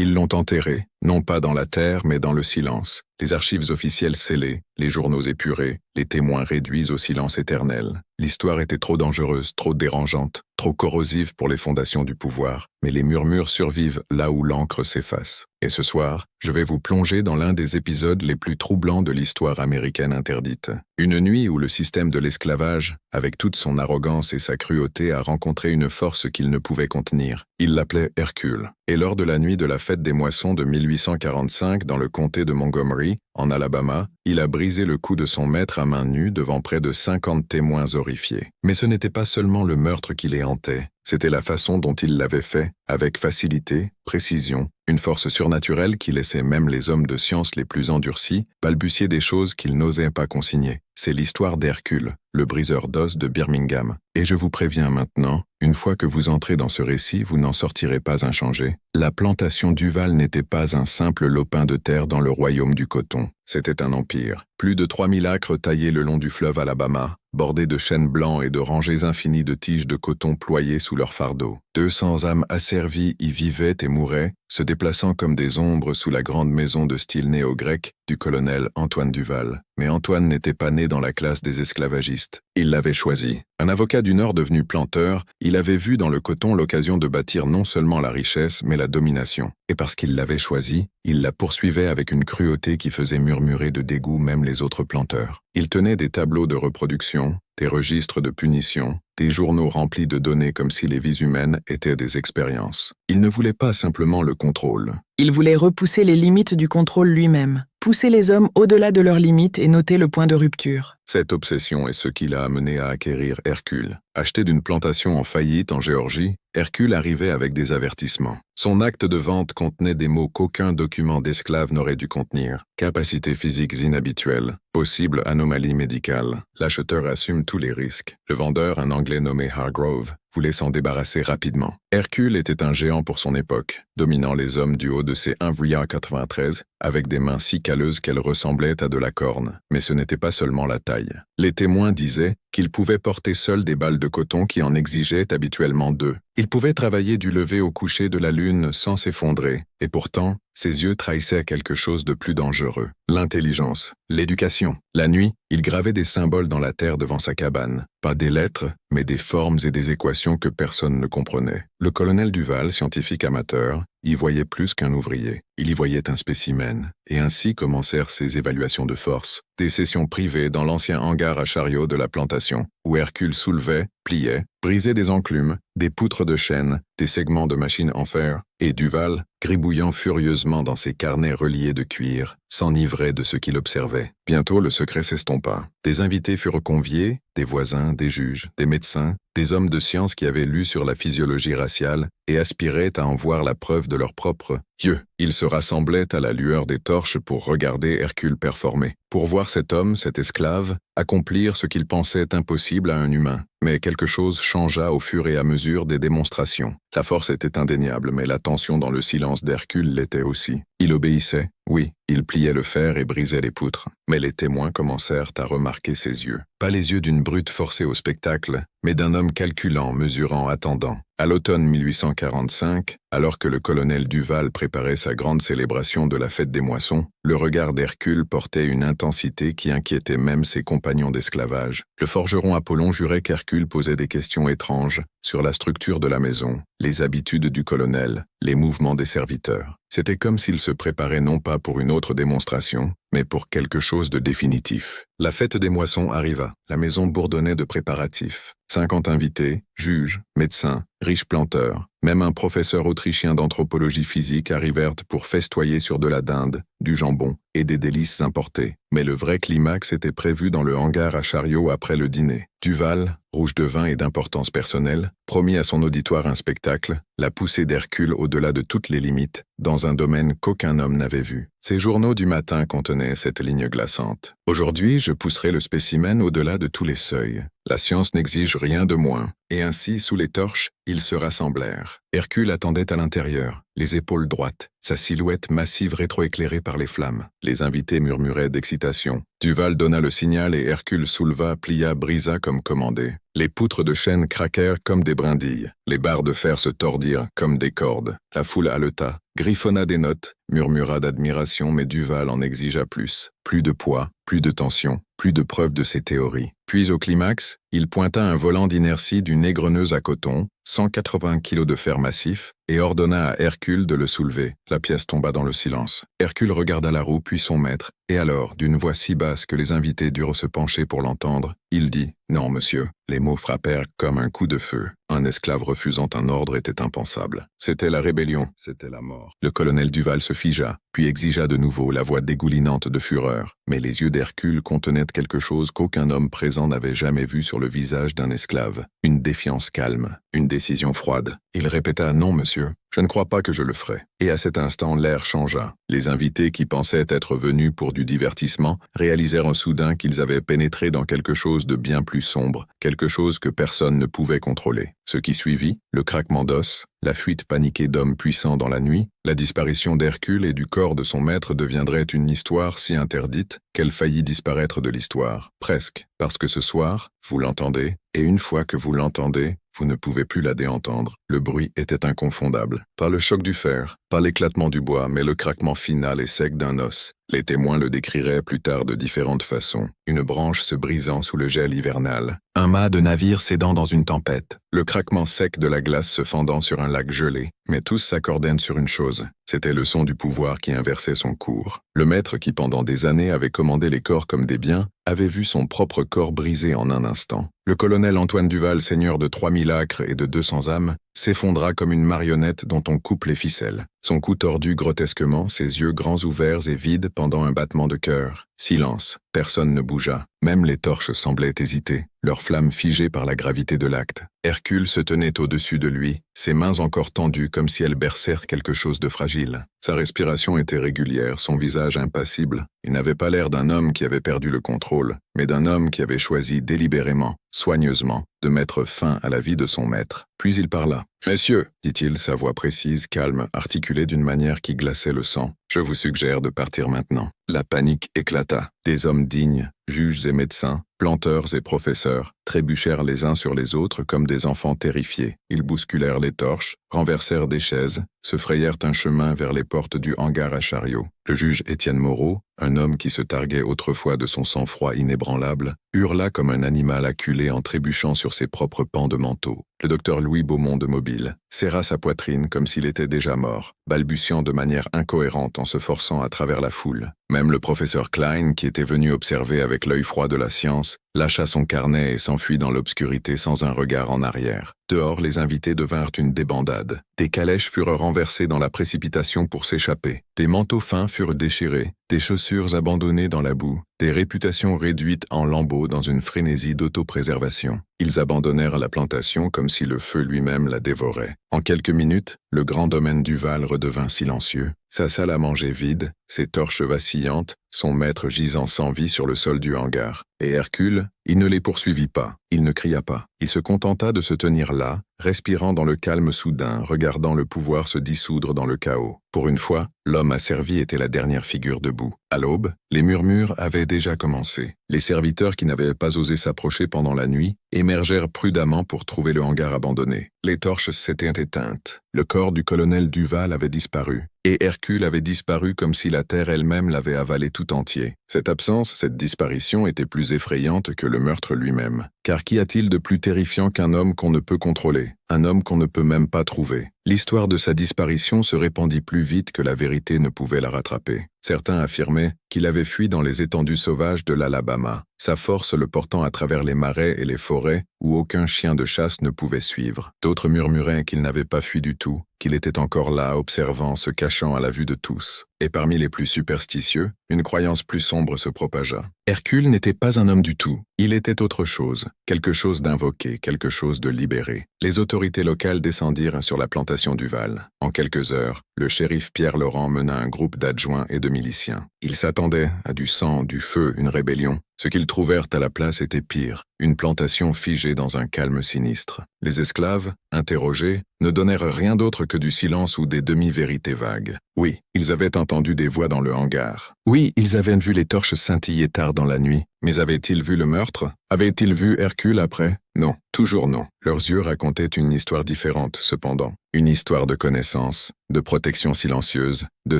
Ils l'ont enterré, non pas dans la terre, mais dans le silence. Les archives officielles scellées, les journaux épurés, les témoins réduits au silence éternel. L'histoire était trop dangereuse, trop dérangeante, trop corrosive pour les fondations du pouvoir, mais les murmures survivent là où l'encre s'efface. Et ce soir, je vais vous plonger dans l'un des épisodes les plus troublants de l'histoire américaine interdite. Une nuit où le système de l'esclavage, avec toute son arrogance et sa cruauté, a rencontré une force qu'il ne pouvait contenir. Il l'appelait Hercule. Et lors de la nuit de la fête des moissons de 1845 dans le comté de Montgomery, en Alabama, il a brisé le cou de son maître à main nue devant près de 50 témoins horrifiés. Mais ce n'était pas seulement le meurtre qui les hantait, c'était la façon dont il l'avait fait, avec facilité, précision, une force surnaturelle qui laissait même les hommes de science les plus endurcis balbutier des choses qu'ils n'osaient pas consigner. C'est l'histoire d'Hercule, le briseur d'os de Birmingham. Et je vous préviens maintenant, une fois que vous entrez dans ce récit, vous n'en sortirez pas inchangé. La plantation Duval n'était pas un simple lopin de terre dans le royaume du coton. C'était un empire. Plus de 3000 acres taillés le long du fleuve Alabama, bordés de chênes blancs et de rangées infinies de tiges de coton ployées sous leur fardeau. 200 âmes asservies y vivaient et mouraient, se déplaçant comme des ombres sous la grande maison de style néo-grec du colonel Antoine Duval. Mais Antoine n'était pas né dans la classe des esclavagistes. Il l'avait choisi. Un avocat du Nord devenu planteur, il avait vu dans le coton l'occasion de bâtir non seulement la richesse, mais la domination. Et parce qu'il l'avait choisi, il la poursuivait avec une cruauté qui faisait murmurer de dégoût même les autres planteurs. Il tenait des tableaux de reproduction, des registres de punition, des journaux remplis de données comme si les vies humaines étaient des expériences. Il ne voulait pas simplement le contrôle. Il voulait repousser les limites du contrôle lui-même, pousser les hommes au-delà de leurs limites et noter le point de rupture. Cette obsession est ce qui l'a amené à acquérir Hercule. Acheté d'une plantation en faillite en Géorgie, Hercule arrivait avec des avertissements. Son acte de vente contenait des mots qu'aucun document d'esclave n'aurait dû contenir. Capacités physiques inhabituelles, possible anomalie médicale. L'acheteur assume tous les risques. Le vendeur, un Anglais nommé Hargrove, voulait s'en débarrasser rapidement. Hercule était un géant pour son époque, dominant les hommes du haut de ses 1,93 avec des mains si calleuses qu'elles ressemblaient à de la corne. Mais ce n'était pas seulement la taille. Les témoins disaient qu'il pouvait porter seul des balles de coton qui en exigeaient habituellement 2. Il pouvait travailler du lever au coucher de la lune sans s'effondrer, et pourtant, ses yeux trahissaient quelque chose de plus dangereux. L'intelligence, l'éducation. La nuit, il gravait des symboles dans la terre devant sa cabane. Pas des lettres, mais des formes et des équations que personne ne comprenait. Le colonel Duval, scientifique amateur, y voyait plus qu'un ouvrier. Il y voyait un spécimen. Et ainsi commencèrent ses évaluations de force. Des sessions privées dans l'ancien hangar à chariots de la plantation, où Hercule soulevait, pliait, brisait des enclumes, des poutres de chêne, des segments de machines en fer, et Duval, gribouillant furieusement dans ses carnets reliés de cuir, s'enivrait de ce qu'il observait. Bientôt le secret s'estompa. Des invités furent conviés, des voisins, des juges, des médecins, des hommes de science qui avaient lu sur la physiologie raciale et aspiraient à en voir la preuve de leur propre yeux. Ils se rassemblaient à la lueur des torches pour regarder Hercule performer, pour voir cet homme, cet esclave, accomplir ce qu'il pensait impossible à un humain. Mais quelque chose changea au fur et à mesure des démonstrations. La force était indéniable, mais la tension dans le silence d'Hercule l'était aussi. Il obéissait, oui, il pliait le fer et brisait les poutres. Mais les témoins commencèrent à remarquer ses yeux. Pas les yeux d'une brute forcée au spectacle, mais d'un homme calculant, mesurant, attendant. À l'automne 1845, alors que le colonel Duval préparait sa grande célébration de la fête des moissons, le regard d'Hercule portait une intensité qui inquiétait même ses compagnons d'esclavage. Le forgeron Apollon jurait qu'Hercule posait des questions étranges sur la structure de la maison, les habitudes du colonel, les mouvements des serviteurs. C'était comme s'il se préparait non pas pour une autre démonstration, mais pour quelque chose de définitif. La fête des moissons arriva. La maison bourdonnait de préparatifs. 50 invités, juges, médecins, riches planteurs, même un professeur autrichien d'anthropologie physique arrivèrent pour festoyer sur de la dinde, du jambon et des délices importées. Mais le vrai climax était prévu dans le hangar à chariots après le dîner. Duval, rouge de vin et d'importance personnelle, promit à son auditoire un spectacle, la poussée d'Hercule au-delà de toutes les limites, dans un domaine qu'aucun homme n'avait vu. Ces journaux du matin contenaient cette ligne glaçante. Aujourd'hui, je pousserai le spécimen au-delà de tous les seuils. La science n'exige rien de moins. Et ainsi, sous les torches, ils se rassemblèrent. Hercule attendait à l'intérieur, les épaules droites, sa silhouette massive rétroéclairée par les flammes. Les invités murmuraient d'excitation. Duval donna le signal et Hercule souleva, plia, brisa comme commandé. Les poutres de chêne craquèrent comme des brindilles. Les barres de fer se tordirent comme des cordes. La foule haleta, griffonna des notes, murmura d'admiration, mais Duval en exigea plus. Plus de poids, plus de tension, plus de preuves de ses théories. Puis au climax, il pointa un volant d'inertie d'une égreneuse à coton, 180 kilos de fer massif, et ordonna à Hercule de le soulever. La pièce tomba dans le silence. Hercule regarda la roue puis son maître, et alors, d'une voix si basse que les invités durent se pencher pour l'entendre, il dit « Non, monsieur ». Les mots frappèrent comme un coup de feu. Un esclave refusant un ordre était impensable. C'était la rébellion, c'était la mort. Le colonel Duval se figea, puis exigea de nouveau, la voix dégoulinante de fureur. Mais les yeux d'Hercule contenaient quelque chose qu'aucun homme présent n'avait jamais vu sur le visage d'un esclave. Une défiance calme, une décision froide. Il répéta « Non, monsieur, je ne crois pas que je le ferai ». Et à cet instant, l'air changea. Les invités qui pensaient être venus pour du divertissement réalisèrent soudain qu'ils avaient pénétré dans quelque chose de bien plus sombre, quelque chose que personne ne pouvait contrôler. Ce qui suivit, le craquement d'os, la fuite paniquée d'hommes puissants dans la nuit, la disparition d'Hercule et du corps de son maître deviendrait une histoire si interdite qu'elle faillit disparaître de l'histoire. Presque, parce que ce soir, vous l'entendez, et une fois que vous l'entendez, vous ne pouvez plus la déentendre. Le bruit était inconfondable. Pas le choc du fer, pas l'éclatement du bois, mais le craquement final et sec d'un os. Les témoins le décriraient plus tard de différentes façons. Une branche se brisant sous le gel hivernal. Un mât de navire cédant dans une tempête. Le craquement sec de la glace se fendant sur un lac gelé. Mais tous s'accordaient sur une chose. C'était le son du pouvoir qui inversait son cours. Le maître qui pendant des années avait commandé les corps comme des biens, avait vu son propre corps brisé en un instant. Le colonel Antoine Duval, seigneur de 3000 acres et de 200 âmes, s'effondra comme une marionnette dont on coupe les ficelles. Son cou tordu grotesquement, ses yeux grands ouverts et vides pendant un battement de cœur. Silence. Personne ne bougea. Même les torches semblaient hésiter, leurs flammes figées par la gravité de l'acte. Hercule se tenait au-dessus de lui, ses mains encore tendues comme si elles bercèrent quelque chose de fragile. Sa respiration était régulière, son visage impassible. Il n'avait pas l'air d'un homme qui avait perdu le contrôle, mais d'un homme qui avait choisi délibérément, soigneusement, de mettre fin à la vie de son maître. Puis il parla. « Messieurs, dit-il, sa voix précise, calme, articulée d'une manière qui glaçait le sang, je vous suggère de partir maintenant. » La panique éclata. Des hommes dignes, juges et médecins, planteurs et professeurs, trébuchèrent les uns sur les autres comme des enfants terrifiés. Ils bousculèrent les torches, renversèrent des chaises, se frayèrent un chemin vers les portes du hangar à chariots. Le juge Étienne Moreau, un homme qui se targuait autrefois de son sang-froid inébranlable, hurla comme un animal acculé en trébuchant sur ses propres pans de manteau. Le docteur Louis Beaumont de Mobile serra sa poitrine comme s'il était déjà mort, balbutiant de manière incohérente en se forçant à travers la foule. Même le professeur Klein, qui était venu observer avec l'œil froid de la science, lâcha son carnet et s'enfuit dans l'obscurité sans un regard en arrière. Dehors, les invités devinrent une débandade. Des calèches furent renversées dans la précipitation pour s'échapper. Des manteaux fins furent déchirés, des chaussures abandonnées dans la boue, des réputations réduites en lambeaux dans une frénésie d'autopréservation. Ils abandonnèrent la plantation comme si le feu lui-même la dévorait. En quelques minutes, le grand domaine Duval redevint silencieux. Sa salle à manger vide, ses torches vacillantes, son maître gisant sans vie sur le sol du hangar. Et Hercule, il ne les poursuivit pas, il ne cria pas. Il se contenta de se tenir là, respirant dans le calme soudain, regardant le pouvoir se dissoudre dans le chaos. Pour une fois, l'homme asservi était la dernière figure debout. À l'aube, les murmures avaient déjà commencé. Les serviteurs qui n'avaient pas osé s'approcher pendant la nuit émergèrent prudemment pour trouver le hangar abandonné. Les torches s'étaient éteintes. Le corps du colonel Duval avait disparu. Et Hercule avait disparu comme si la terre elle-même l'avait avalé tout entier. Cette absence, cette disparition était plus effrayante que le meurtre lui-même. Car qu'y a-t-il de plus terrifiant qu'un homme qu'on ne peut contrôler, un homme qu'on ne peut même pas trouver? L'histoire de sa disparition se répandit plus vite que la vérité ne pouvait la rattraper. Certains affirmaient qu'il avait fui dans les étendues sauvages de l'Alabama, sa force le portant à travers les marais et les forêts où aucun chien de chasse ne pouvait suivre. D'autres murmuraient qu'il n'avait pas fui du tout, qu'il était encore là, observant, se cachant à la vue de tous. Et parmi les plus superstitieux, une croyance plus sombre se propagea. Hercule n'était pas un homme du tout. Il était autre chose, quelque chose d'invoqué, quelque chose de libéré. Les autorités locales descendirent sur la plantation Duval. En quelques heures, le shérif Pierre Laurent mena un groupe d'adjoints et de miliciens. Ils s'attendaient à du sang, du feu, une rébellion. Ce qu'ils trouvèrent à la place était pire, une plantation figée dans un calme sinistre. Les esclaves, interrogés, ne donnèrent rien d'autre que du silence ou des demi-vérités vagues. Oui, ils avaient entendu des voix dans le hangar. Oui, ils avaient vu les torches scintiller tard dans la nuit. Mais avaient-ils vu le meurtre? Avaient-ils vu Hercule après? Non, toujours non. Leurs yeux racontaient une histoire différente, cependant. Une histoire de connaissance, de protection silencieuse, de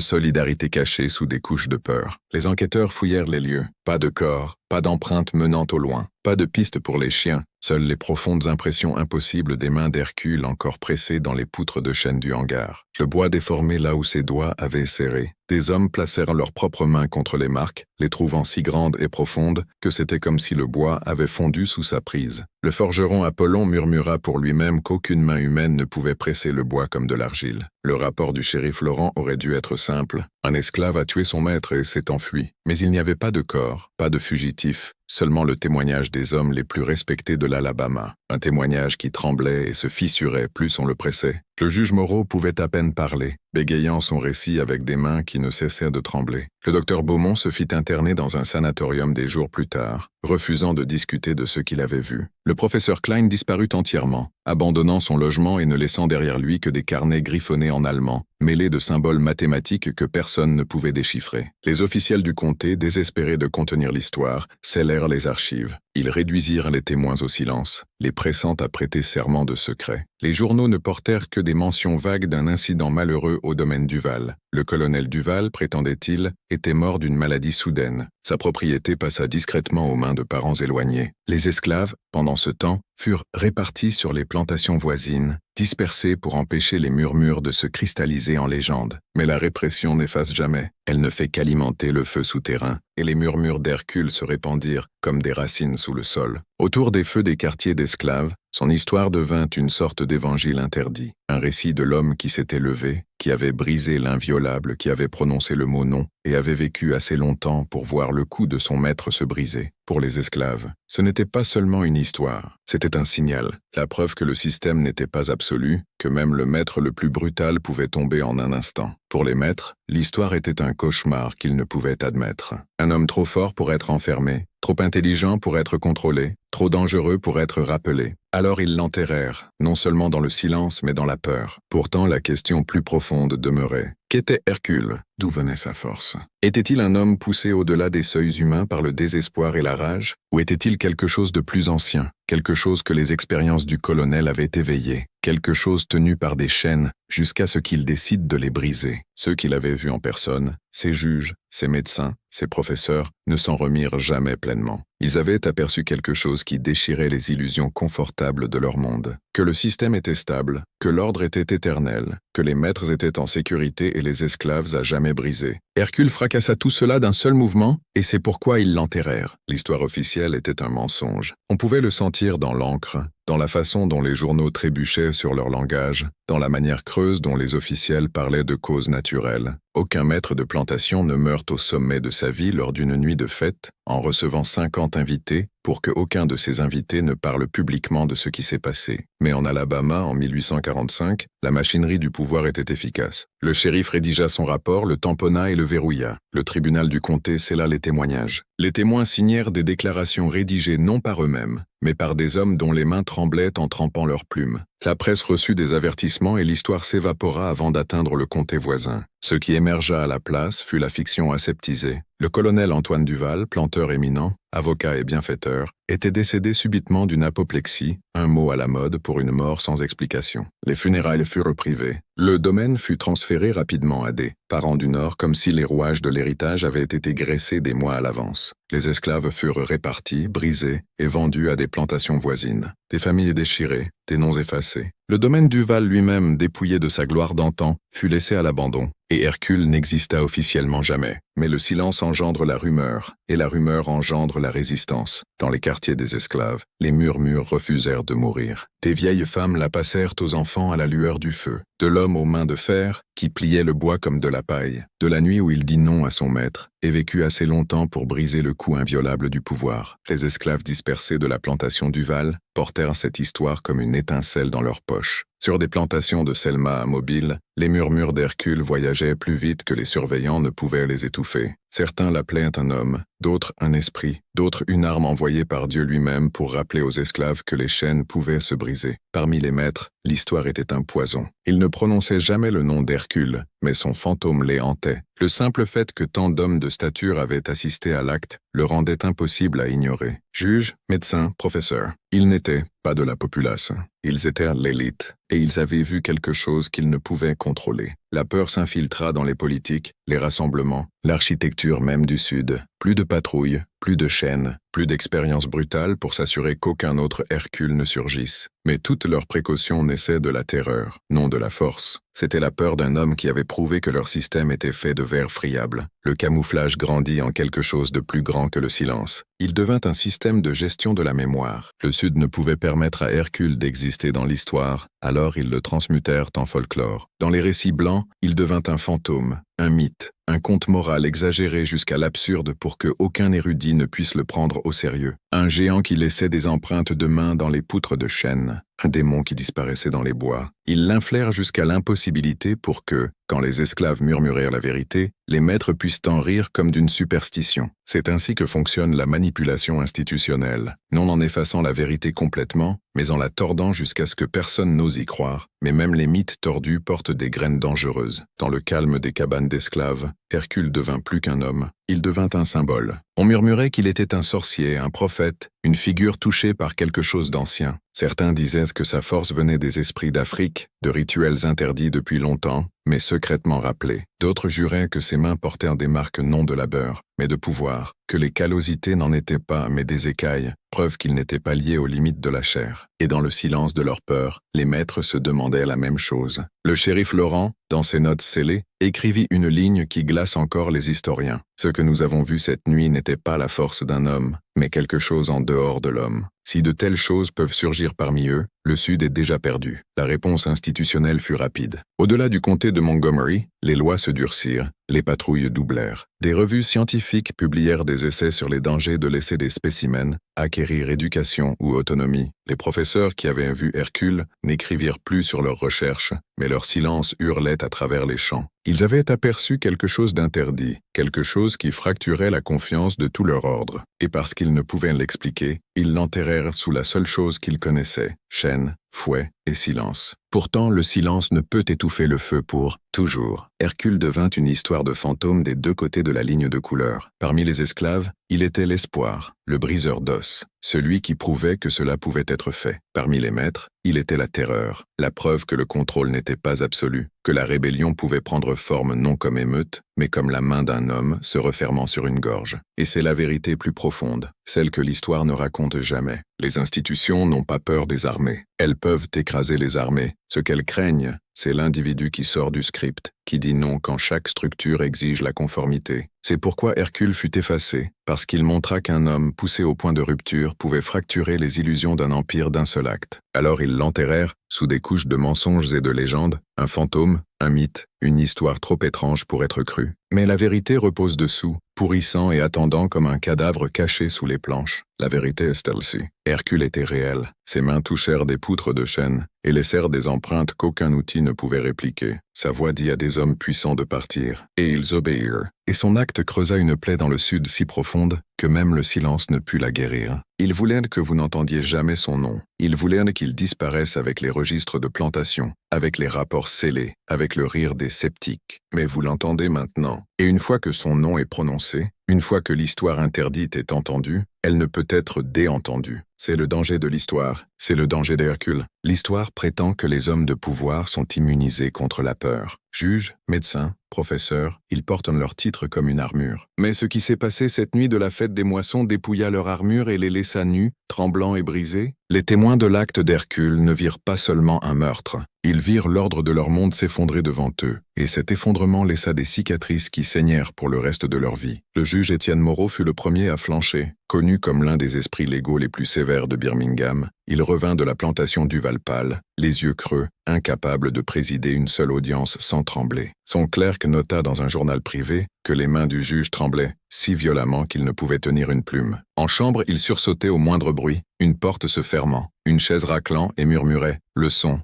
solidarité cachée sous des couches de peur. Les enquêteurs fouillèrent les lieux. Pas de corps, pas d'empreintes menant au loin, pas de pistes pour les chiens, seules les profondes impressions impossibles des mains d'Hercule encore pressées dans les poutres de chêne du hangar. Le bois déformé là où ses doigts avaient serré. Des hommes placèrent leurs propres mains contre les marques, les trouvant si grandes et profondes que c'était comme si le bois avait fondu sous sa prise. Le forgeron Apollon murmura pour lui-même qu'aucune main humaine ne pouvait presser le bois comme de l'argile. Le rapport du shérif Laurent aurait dû être simple. Un esclave a tué son maître et s'est enfui. Mais il n'y avait pas de corps, pas de fugitif, seulement le témoignage des hommes les plus respectés de l'Alabama. Un témoignage qui tremblait et se fissurait plus on le pressait. Le juge Moreau pouvait à peine parler, bégayant son récit avec des mains qui ne cessaient de trembler. Le docteur Beaumont se fit interner dans un sanatorium des jours plus tard, refusant de discuter de ce qu'il avait vu. Le professeur Klein disparut entièrement, abandonnant son logement et ne laissant derrière lui que des carnets griffonnés en allemand, mêlés de symboles mathématiques que personne ne pouvait déchiffrer. Les officiels du comté, désespérés de contenir l'histoire, scellèrent les archives. Ils réduisirent les témoins au silence, les pressant à prêter serment de secret. Les journaux ne portèrent que des mentions vagues d'un incident malheureux au domaine Duval. Le colonel Duval, prétendait-il, était mort d'une maladie soudaine. Sa propriété passa discrètement aux mains de parents éloignés. Les esclaves, pendant ce temps, furent répartis sur les plantations voisines, dispersés pour empêcher les murmures de se cristalliser en légende. Mais la répression n'efface jamais. Elle ne fait qu'alimenter le feu souterrain, et les murmures d'Hercule se répandirent comme des racines sous le sol. Autour des feux des quartiers d'esclaves, son histoire devint une sorte d'évangile interdit, un récit de l'homme qui s'était levé, qui avait brisé l'inviolable, qui avait prononcé le mot non, et avait vécu assez longtemps pour voir le cou de son maître se briser. Pour les esclaves, ce n'était pas seulement une histoire, c'était un signal, la preuve que le système n'était pas absolu, que même le maître le plus brutal pouvait tomber en un instant. Pour les maîtres, l'histoire était un cauchemar qu'ils ne pouvaient admettre. Un homme trop fort pour être enfermé, trop intelligent pour être contrôlé, trop dangereux pour être rappelé. Alors ils l'enterrèrent, non seulement dans le silence mais dans la peur. Pourtant la question plus profonde demeurait. Qu'était Hercule? D'où venait sa force? Était-il un homme poussé au-delà des seuils humains par le désespoir et la rage? Ou était-il quelque chose de plus ancien, quelque chose que les expériences du colonel avaient éveillé, quelque chose tenu par des chaînes jusqu'à ce qu'il décide de les briser? Ceux qui l'avaient vu en personne, ses juges, ses médecins, ses professeurs, ne s'en remirent jamais pleinement. Ils avaient aperçu quelque chose qui déchirait les illusions confortables de leur monde. Que le système était stable, que l'ordre était éternel, que les maîtres étaient en sécurité et les esclaves à jamais brisés. Hercule fracassa tout cela d'un seul mouvement, et c'est pourquoi ils l'enterrèrent. L'histoire officielle était un mensonge. On pouvait le sentir dans l'encre, dans la façon dont les journaux trébuchaient sur leur langage, dans la manière creuse dont les officiels parlaient de causes naturelles. Aucun maître de plantation ne meurt au sommet de sa vie lors d'une nuit de fête, en recevant 50 invités, pour que aucun de ces invités ne parle publiquement de ce qui s'est passé. Mais en Alabama, en 1845, la machinerie du pouvoir était efficace. Le shérif rédigea son rapport, le tamponna et le verrouilla. Le tribunal du comté scella les témoignages. Les témoins signèrent des déclarations rédigées non par eux-mêmes, mais par des hommes dont les mains tremblaient en trempant leurs plumes. La presse reçut des avertissements et l'histoire s'évapora avant d'atteindre le comté voisin. Ce qui émergea à la place fut la fiction aseptisée. Le colonel Antoine Duval, planteur éminent, avocat et bienfaiteur, était décédé subitement d'une apoplexie, un mot à la mode pour une mort sans explication. Les funérailles furent privées. Le domaine fut transféré rapidement à des parents du Nord comme si les rouages de l'héritage avaient été graissés des mois à l'avance. Les esclaves furent répartis, brisés et vendus à des plantations voisines. Des familles déchirées, des noms effacés. Le domaine Duval lui-même, dépouillé de sa gloire d'antan, fut laissé à l'abandon, et Hercule n'exista officiellement jamais. Mais le silence engendre la rumeur, et la rumeur engendre la résistance. Dans les quartiers des esclaves, les murmures refusèrent de mourir. Des vieilles femmes la passèrent aux enfants à la lueur du feu, de l'homme aux mains de fer, qui pliait le bois comme de la paille, de la nuit où il dit non à son maître, et vécut assez longtemps pour briser le cou inviolable du pouvoir. Les esclaves dispersés de la plantation Duval portèrent cette histoire comme une étincelle dans leur poche. Sur des plantations de Selma à Mobile, les murmures d'Hercule voyageaient plus vite que les surveillants ne pouvaient les étouffer. Certains l'appelaient un homme, d'autres un esprit, d'autres une arme envoyée par Dieu lui-même pour rappeler aux esclaves que les chaînes pouvaient se briser. Parmi les maîtres, l'histoire était un poison. Il ne prononçait jamais le nom d'Hercule, mais son fantôme les hantait. Le simple fait que tant d'hommes de stature avaient assisté à l'acte le rendait impossible à ignorer. Juges, médecins, professeurs, ils n'étaient pas de la populace. Ils étaient l'élite, et ils avaient vu quelque chose qu'ils ne pouvaient contrôler. La peur s'infiltra dans les politiques, les rassemblements, l'architecture même du Sud. Plus de patrouilles, plus de chaînes, plus d'expériences brutales pour s'assurer qu'aucun autre Hercule ne surgisse. Mais toutes leurs précautions naissaient de la terreur, non de la force. C'était la peur d'un homme qui avait prouvé que leur système était fait de verre friable. Le camouflage grandit en quelque chose de plus grand que le silence. Il devint un système de gestion de la mémoire. Le Sud ne pouvait permettre à Hercule d'exister dans l'histoire, alors ils le transmutèrent en folklore. Dans les récits blancs, il devint un fantôme, un mythe, un conte moral exagéré jusqu'à l'absurde pour que aucun érudit ne puisse le prendre au sérieux. Un géant qui laissait des empreintes de mains dans les poutres de chêne, un démon qui disparaissait dans les bois. Ils l'inflèrent jusqu'à l'impossibilité pour que, quand les esclaves murmurèrent la vérité, les maîtres puissent en rire comme d'une superstition. C'est ainsi que fonctionne la manipulation institutionnelle, non en effaçant la vérité complètement, mais en la tordant jusqu'à ce que personne n'ose y croire. Mais même les mythes tordus portent des graines dangereuses. Dans le calme des cabanes d'esclaves, Hercule devint plus qu'un homme, il devint un symbole. On murmurait qu'il était un sorcier, un prophète, une figure touchée par quelque chose d'ancien. Certains disaient que sa force venait des esprits d'Afrique, de rituels interdits depuis longtemps, mais secrètement rappelés. D'autres juraient que ses mains portèrent des marques non de labeur, mais de pouvoir, que les callosités n'en étaient pas mais des écailles, preuve qu'ils n'étaient pas liés aux limites de la chair. Et dans le silence de leur peur, les maîtres se demandaient la même chose. Le shérif Laurent, dans ses notes scellées, écrivit une ligne qui glace encore les historiens. Ce que nous avons vu cette nuit n'était pas la force d'un homme, mais quelque chose en dehors de l'homme. Si de telles choses peuvent surgir parmi eux, le Sud est déjà perdu. La réponse institutionnelle fut rapide. Au-delà du comté de Montgomery, les lois se durcirent, les patrouilles doublèrent. Des revues scientifiques publièrent des essais sur les dangers de laisser des spécimens acquérir éducation ou autonomie. Les professeurs qui avaient vu Hercule n'écrivirent plus sur leurs recherches, mais leur silence hurlait à travers les champs. Ils avaient aperçu quelque chose d'interdit, quelque chose qui fracturait la confiance de tout leur ordre. Et parce qu'ils ne pouvaient l'expliquer, ils l'enterrèrent sous la seule chose qu'ils connaissaient, chêne, fouet et silence. Pourtant, le silence ne peut étouffer le feu pour toujours. Hercule devint une histoire de fantôme des deux côtés de la ligne de couleur. Parmi les esclaves, il était l'espoir, le briseur d'os, celui qui prouvait que cela pouvait être fait. Parmi les maîtres, il était la terreur, la preuve que le contrôle n'était pas absolu, que la rébellion pouvait prendre forme non comme émeute, mais comme la main d'un homme se refermant sur une gorge. Et c'est la vérité plus profonde, celle que l'histoire ne raconte jamais. Les institutions n'ont pas peur des armées. Elles peuvent écraser les armées. Ce qu'elles craignent, c'est l'individu qui sort du script, qui dit non quand chaque structure exige la conformité. C'est pourquoi Hercule fut effacé, parce qu'il montra qu'un homme poussé au point de rupture pouvait fracturer les illusions d'un empire d'un seul acte. Alors ils l'enterrèrent, sous des couches de mensonges et de légendes, un fantôme, un mythe, une histoire trop étrange pour être crue. Mais la vérité repose dessous, pourrissant et attendant comme un cadavre caché sous les planches. La vérité est celle-ci. Hercule était réel. Ses mains touchèrent des poutres de chêne et laissèrent des empreintes qu'aucun outil ne pouvait répliquer. Sa voix dit à des hommes puissants de partir, et ils obéirent. Et son acte creusa une plaie dans le Sud si profonde que même le silence ne put la guérir. Il voulait que vous n'entendiez jamais son nom. Il voulait qu'il disparaisse avec les registres de plantation, avec les rapports scellés, avec le rire des sceptiques. Mais vous l'entendez maintenant. Et une fois que son nom est prononcé, une fois que l'histoire interdite est entendue, elle ne peut être déentendue. C'est le danger de l'histoire, c'est le danger d'Hercule. L'histoire prétend que les hommes de pouvoir sont immunisés contre la peur. Juges, médecins, professeurs, ils portent leur titre comme une armure. Mais ce qui s'est passé cette nuit de la fête des moissons dépouilla leur armure et les laissa nus, tremblants et brisés. Les témoins de l'acte d'Hercule ne virent pas seulement un meurtre. Ils virent l'ordre de leur monde s'effondrer devant eux, et cet effondrement laissa des cicatrices qui saignèrent pour le reste de leur vie. Le juge Étienne Moreau fut le premier à flancher. Connu comme l'un des esprits légaux les plus sévères de Birmingham, il revint de la plantation du Valpal, les yeux creux, incapable de présider une seule audience sans trembler. Son clerc nota dans un journal privé que les mains du juge tremblaient si violemment qu'il ne pouvait tenir une plume. En chambre, il sursautait au moindre bruit, une porte se fermant, une chaise raclant et murmurait « le son »,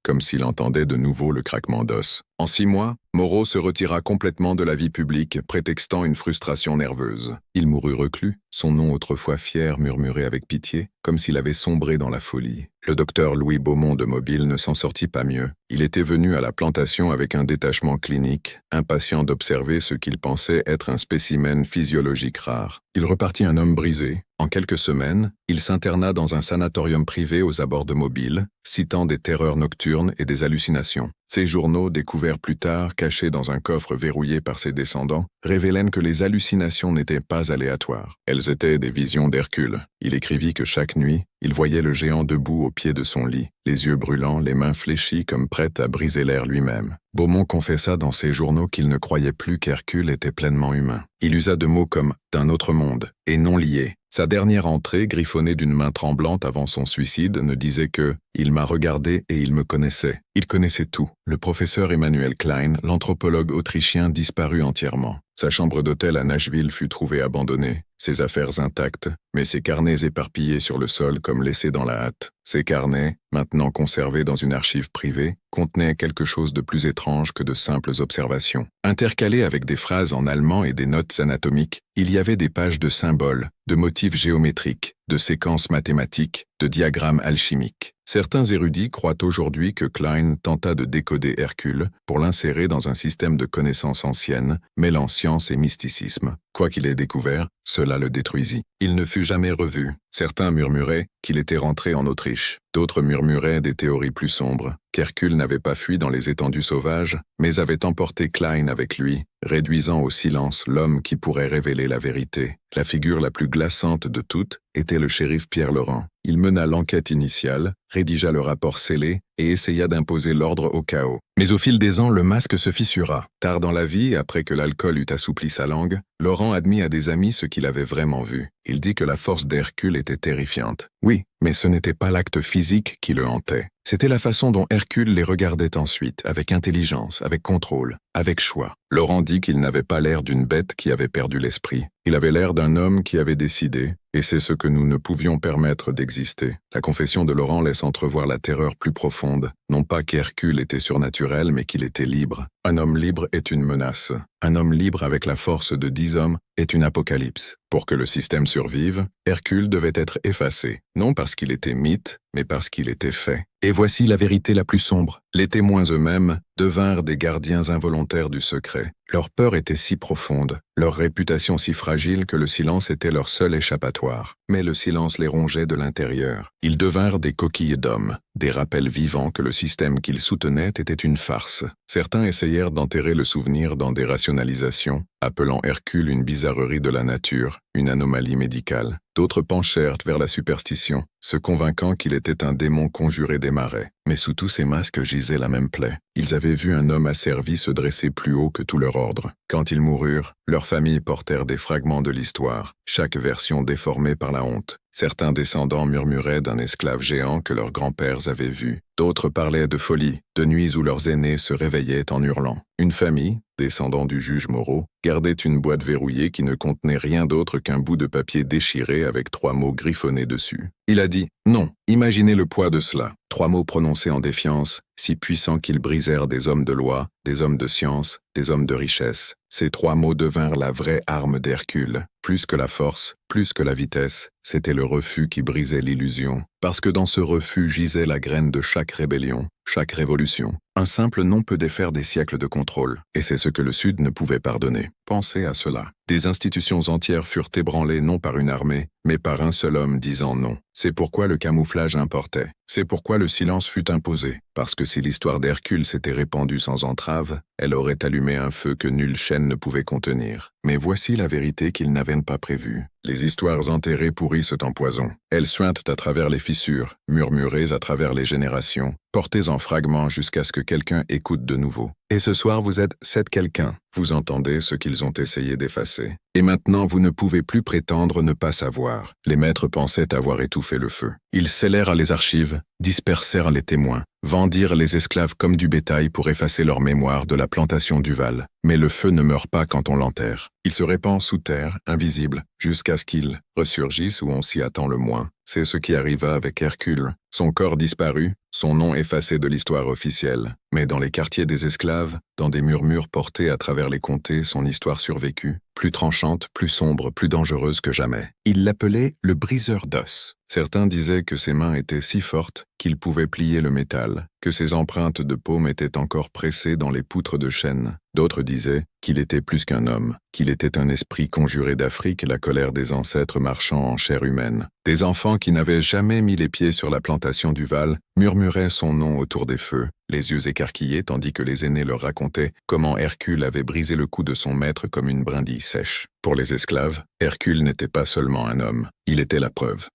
comme s'il entendait de nouveau le craquement d'os. En 6 mois, Moreau se retira complètement de la vie publique, prétextant une frustration nerveuse. Il mourut reclus, son nom autrefois fier murmuré avec pitié, comme s'il avait sombré dans la folie. Le docteur Louis Beaumont de Mobile ne s'en sortit pas mieux. Il était venu à la plantation avec un détachement clinique, impatient d'observer ce qu'il pensait être un spécimen physiologique rare. Il repartit un homme brisé. En quelques semaines, il s'interna dans un sanatorium privé aux abords de Mobile, citant des terreurs nocturnes et des hallucinations. Ses journaux, découverts plus tard, cachés dans un coffre verrouillé par ses descendants, révélaient que les hallucinations n'étaient pas aléatoires. Elles étaient des visions d'Hercule. Il écrivit que chaque nuit, il voyait le géant debout au pied de son lit, les yeux brûlants, les mains fléchies comme prêtes à briser l'air lui-même. Beaumont confessa dans ses journaux qu'il ne croyait plus qu'Hercule était pleinement humain. Il usa de mots comme « d'un autre monde » et « non lié ». Sa dernière entrée, griffonnée d'une main tremblante avant son suicide, ne disait que « il m'a regardé et il me connaissait ». Il connaissait tout. Le professeur Emmanuel Klein, l'anthropologue autrichien, disparut entièrement. Sa chambre d'hôtel à Nashville fut trouvée abandonnée, ses affaires intactes, mais ses carnets éparpillés sur le sol comme laissés dans la hâte. Ces carnets, maintenant conservés dans une archive privée, contenaient quelque chose de plus étrange que de simples observations. Intercalées avec des phrases en allemand et des notes anatomiques, il y avait des pages de symboles, de motifs géométriques, de séquences mathématiques, de diagrammes alchimiques. Certains érudits croient aujourd'hui que Klein tenta de décoder Hercule pour l'insérer dans un système de connaissances anciennes, mêlant science et mysticisme. Quoi qu'il ait découvert, cela le détruisit. Il ne fut jamais revu. Certains murmuraient qu'il était rentré en Autriche. D'autres murmuraient des théories plus sombres, qu'Hercule n'avait pas fui dans les étendues sauvages, mais avait emporté Klein avec lui, réduisant au silence l'homme qui pourrait révéler la vérité. La figure la plus glaçante de toutes était le shérif Pierre Laurent. Il mena l'enquête initiale, rédigea le rapport scellé et essaya d'imposer l'ordre au chaos. Mais au fil des ans, le masque se fissura. Tard dans la vie, après que l'alcool eut assoupli sa langue, Laurent admit à des amis ce qu'il avait vraiment vu. Il dit que la force d'Hercule était terrifiante. Oui, mais ce n'était pas l'acte physique qui le hantait. C'était la façon dont Hercule les regardait ensuite, avec intelligence, avec contrôle, avec choix. Laurent dit qu'il n'avait pas l'air d'une bête qui avait perdu l'esprit. Il avait l'air d'un homme qui avait décidé, et c'est ce que nous ne pouvions permettre d'exister. La confession de Laurent laisse entrevoir la terreur plus profonde, non pas qu'Hercule était surnaturel, mais qu'il était libre. Un homme libre est une menace. Un homme libre avec la force de 10 hommes est une apocalypse. Pour que le système survive, Hercule devait être effacé, non parce qu'il était mythe, mais parce qu'il était fait. Et voici la vérité la plus sombre. Les témoins eux-mêmes devinrent des gardiens involontaires du secret. Leur peur était si profonde, leur réputation si fragile que le silence était leur seul échappatoire. Mais le silence les rongeait de l'intérieur. Ils devinrent des coquilles d'hommes, des rappels vivants que le système qu'ils soutenaient était une farce. Certains essayèrent d'enterrer le souvenir dans des rationalisations, appelant Hercule une bizarrerie de la nature, une anomalie médicale. D'autres penchèrent vers la superstition, se convainquant qu'il était un démon conjuré des marais. Mais sous tous ces masques gisait la même plaie. Ils avaient vu un homme asservi se dresser plus haut que tout leur ordre. Quand ils moururent, leurs familles portèrent des fragments de l'histoire, chaque version déformée par la honte. Certains descendants murmuraient d'un esclave géant que leurs grands-pères avaient vu. D'autres parlaient de folie, de nuits où leurs aînés se réveillaient en hurlant. Une famille, descendant du juge Moreau, gardait une boîte verrouillée qui ne contenait rien d'autre qu'un bout de papier déchiré avec 3 mots griffonnés dessus. Il a dit « Non, imaginez le poids de cela ». 3 mots prononcés en défiance, si puissants qu'ils brisèrent des hommes de loi, des hommes de science, des hommes de richesse. Ces 3 mots devinrent la vraie arme d'Hercule. Plus que la force, plus que la vitesse, c'était le refus qui brisait l'illusion. Parce que dans ce refus gisait la graine de chaque rébellion, chaque révolution. Un simple nom peut défaire des siècles de contrôle, et c'est ce que le Sud ne pouvait pardonner. Pensez à cela. Des institutions entières furent ébranlées non par une armée, mais par un seul homme disant non. C'est pourquoi le camouflage importait. C'est pourquoi le silence fut imposé. Parce que si l'histoire d'Hercule s'était répandue sans entrave, elle aurait allumé un feu que nulle chaîne ne pouvait contenir. Mais voici la vérité qu'ils n'avaient pas prévue. Les histoires enterrées pourrissent en poison. Elles suintent à travers les fissures, murmurées à travers les générations, portées en fragments jusqu'à ce que quelqu'un écoute de nouveau. Et ce soir vous êtes cet quelqu'un. Vous entendez ce qu'ils ont essayé d'effacer. Et maintenant vous ne pouvez plus prétendre ne pas savoir. Les maîtres pensaient avoir étouffé le feu. Ils scellèrent les archives, dispersèrent les témoins, vendirent les esclaves comme du bétail pour effacer leur mémoire de la plantation du Val. Mais le feu ne meurt pas quand on l'enterre. Il se répand sous terre, invisible, jusqu'à ce qu'il ressurgisse où on s'y attend le moins. C'est ce qui arriva avec Hercule. Son corps disparut, son nom effacé de l'histoire officielle. Mais dans les quartiers des esclaves, dans des murmures portés à travers les comtés, son histoire survécut, plus tranchante, plus sombre, plus dangereuse que jamais. Il l'appelait le briseur d'os. Certains disaient que ses mains étaient si fortes qu'il pouvait plier le métal, que ses empreintes de paume étaient encore pressées dans les poutres de chêne. D'autres disaient qu'il était plus qu'un homme, qu'il était un esprit conjuré d'Afrique, la colère des ancêtres marchant en chair humaine. Des enfants qui n'avaient jamais mis les pieds sur la plantation du Val murmuraient son nom autour des feux, les yeux écarquillés tandis que les aînés leur racontaient comment Hercule avait brisé le cou de son maître comme une brindille sèche. Pour les esclaves, Hercule n'était pas seulement un homme, il était la preuve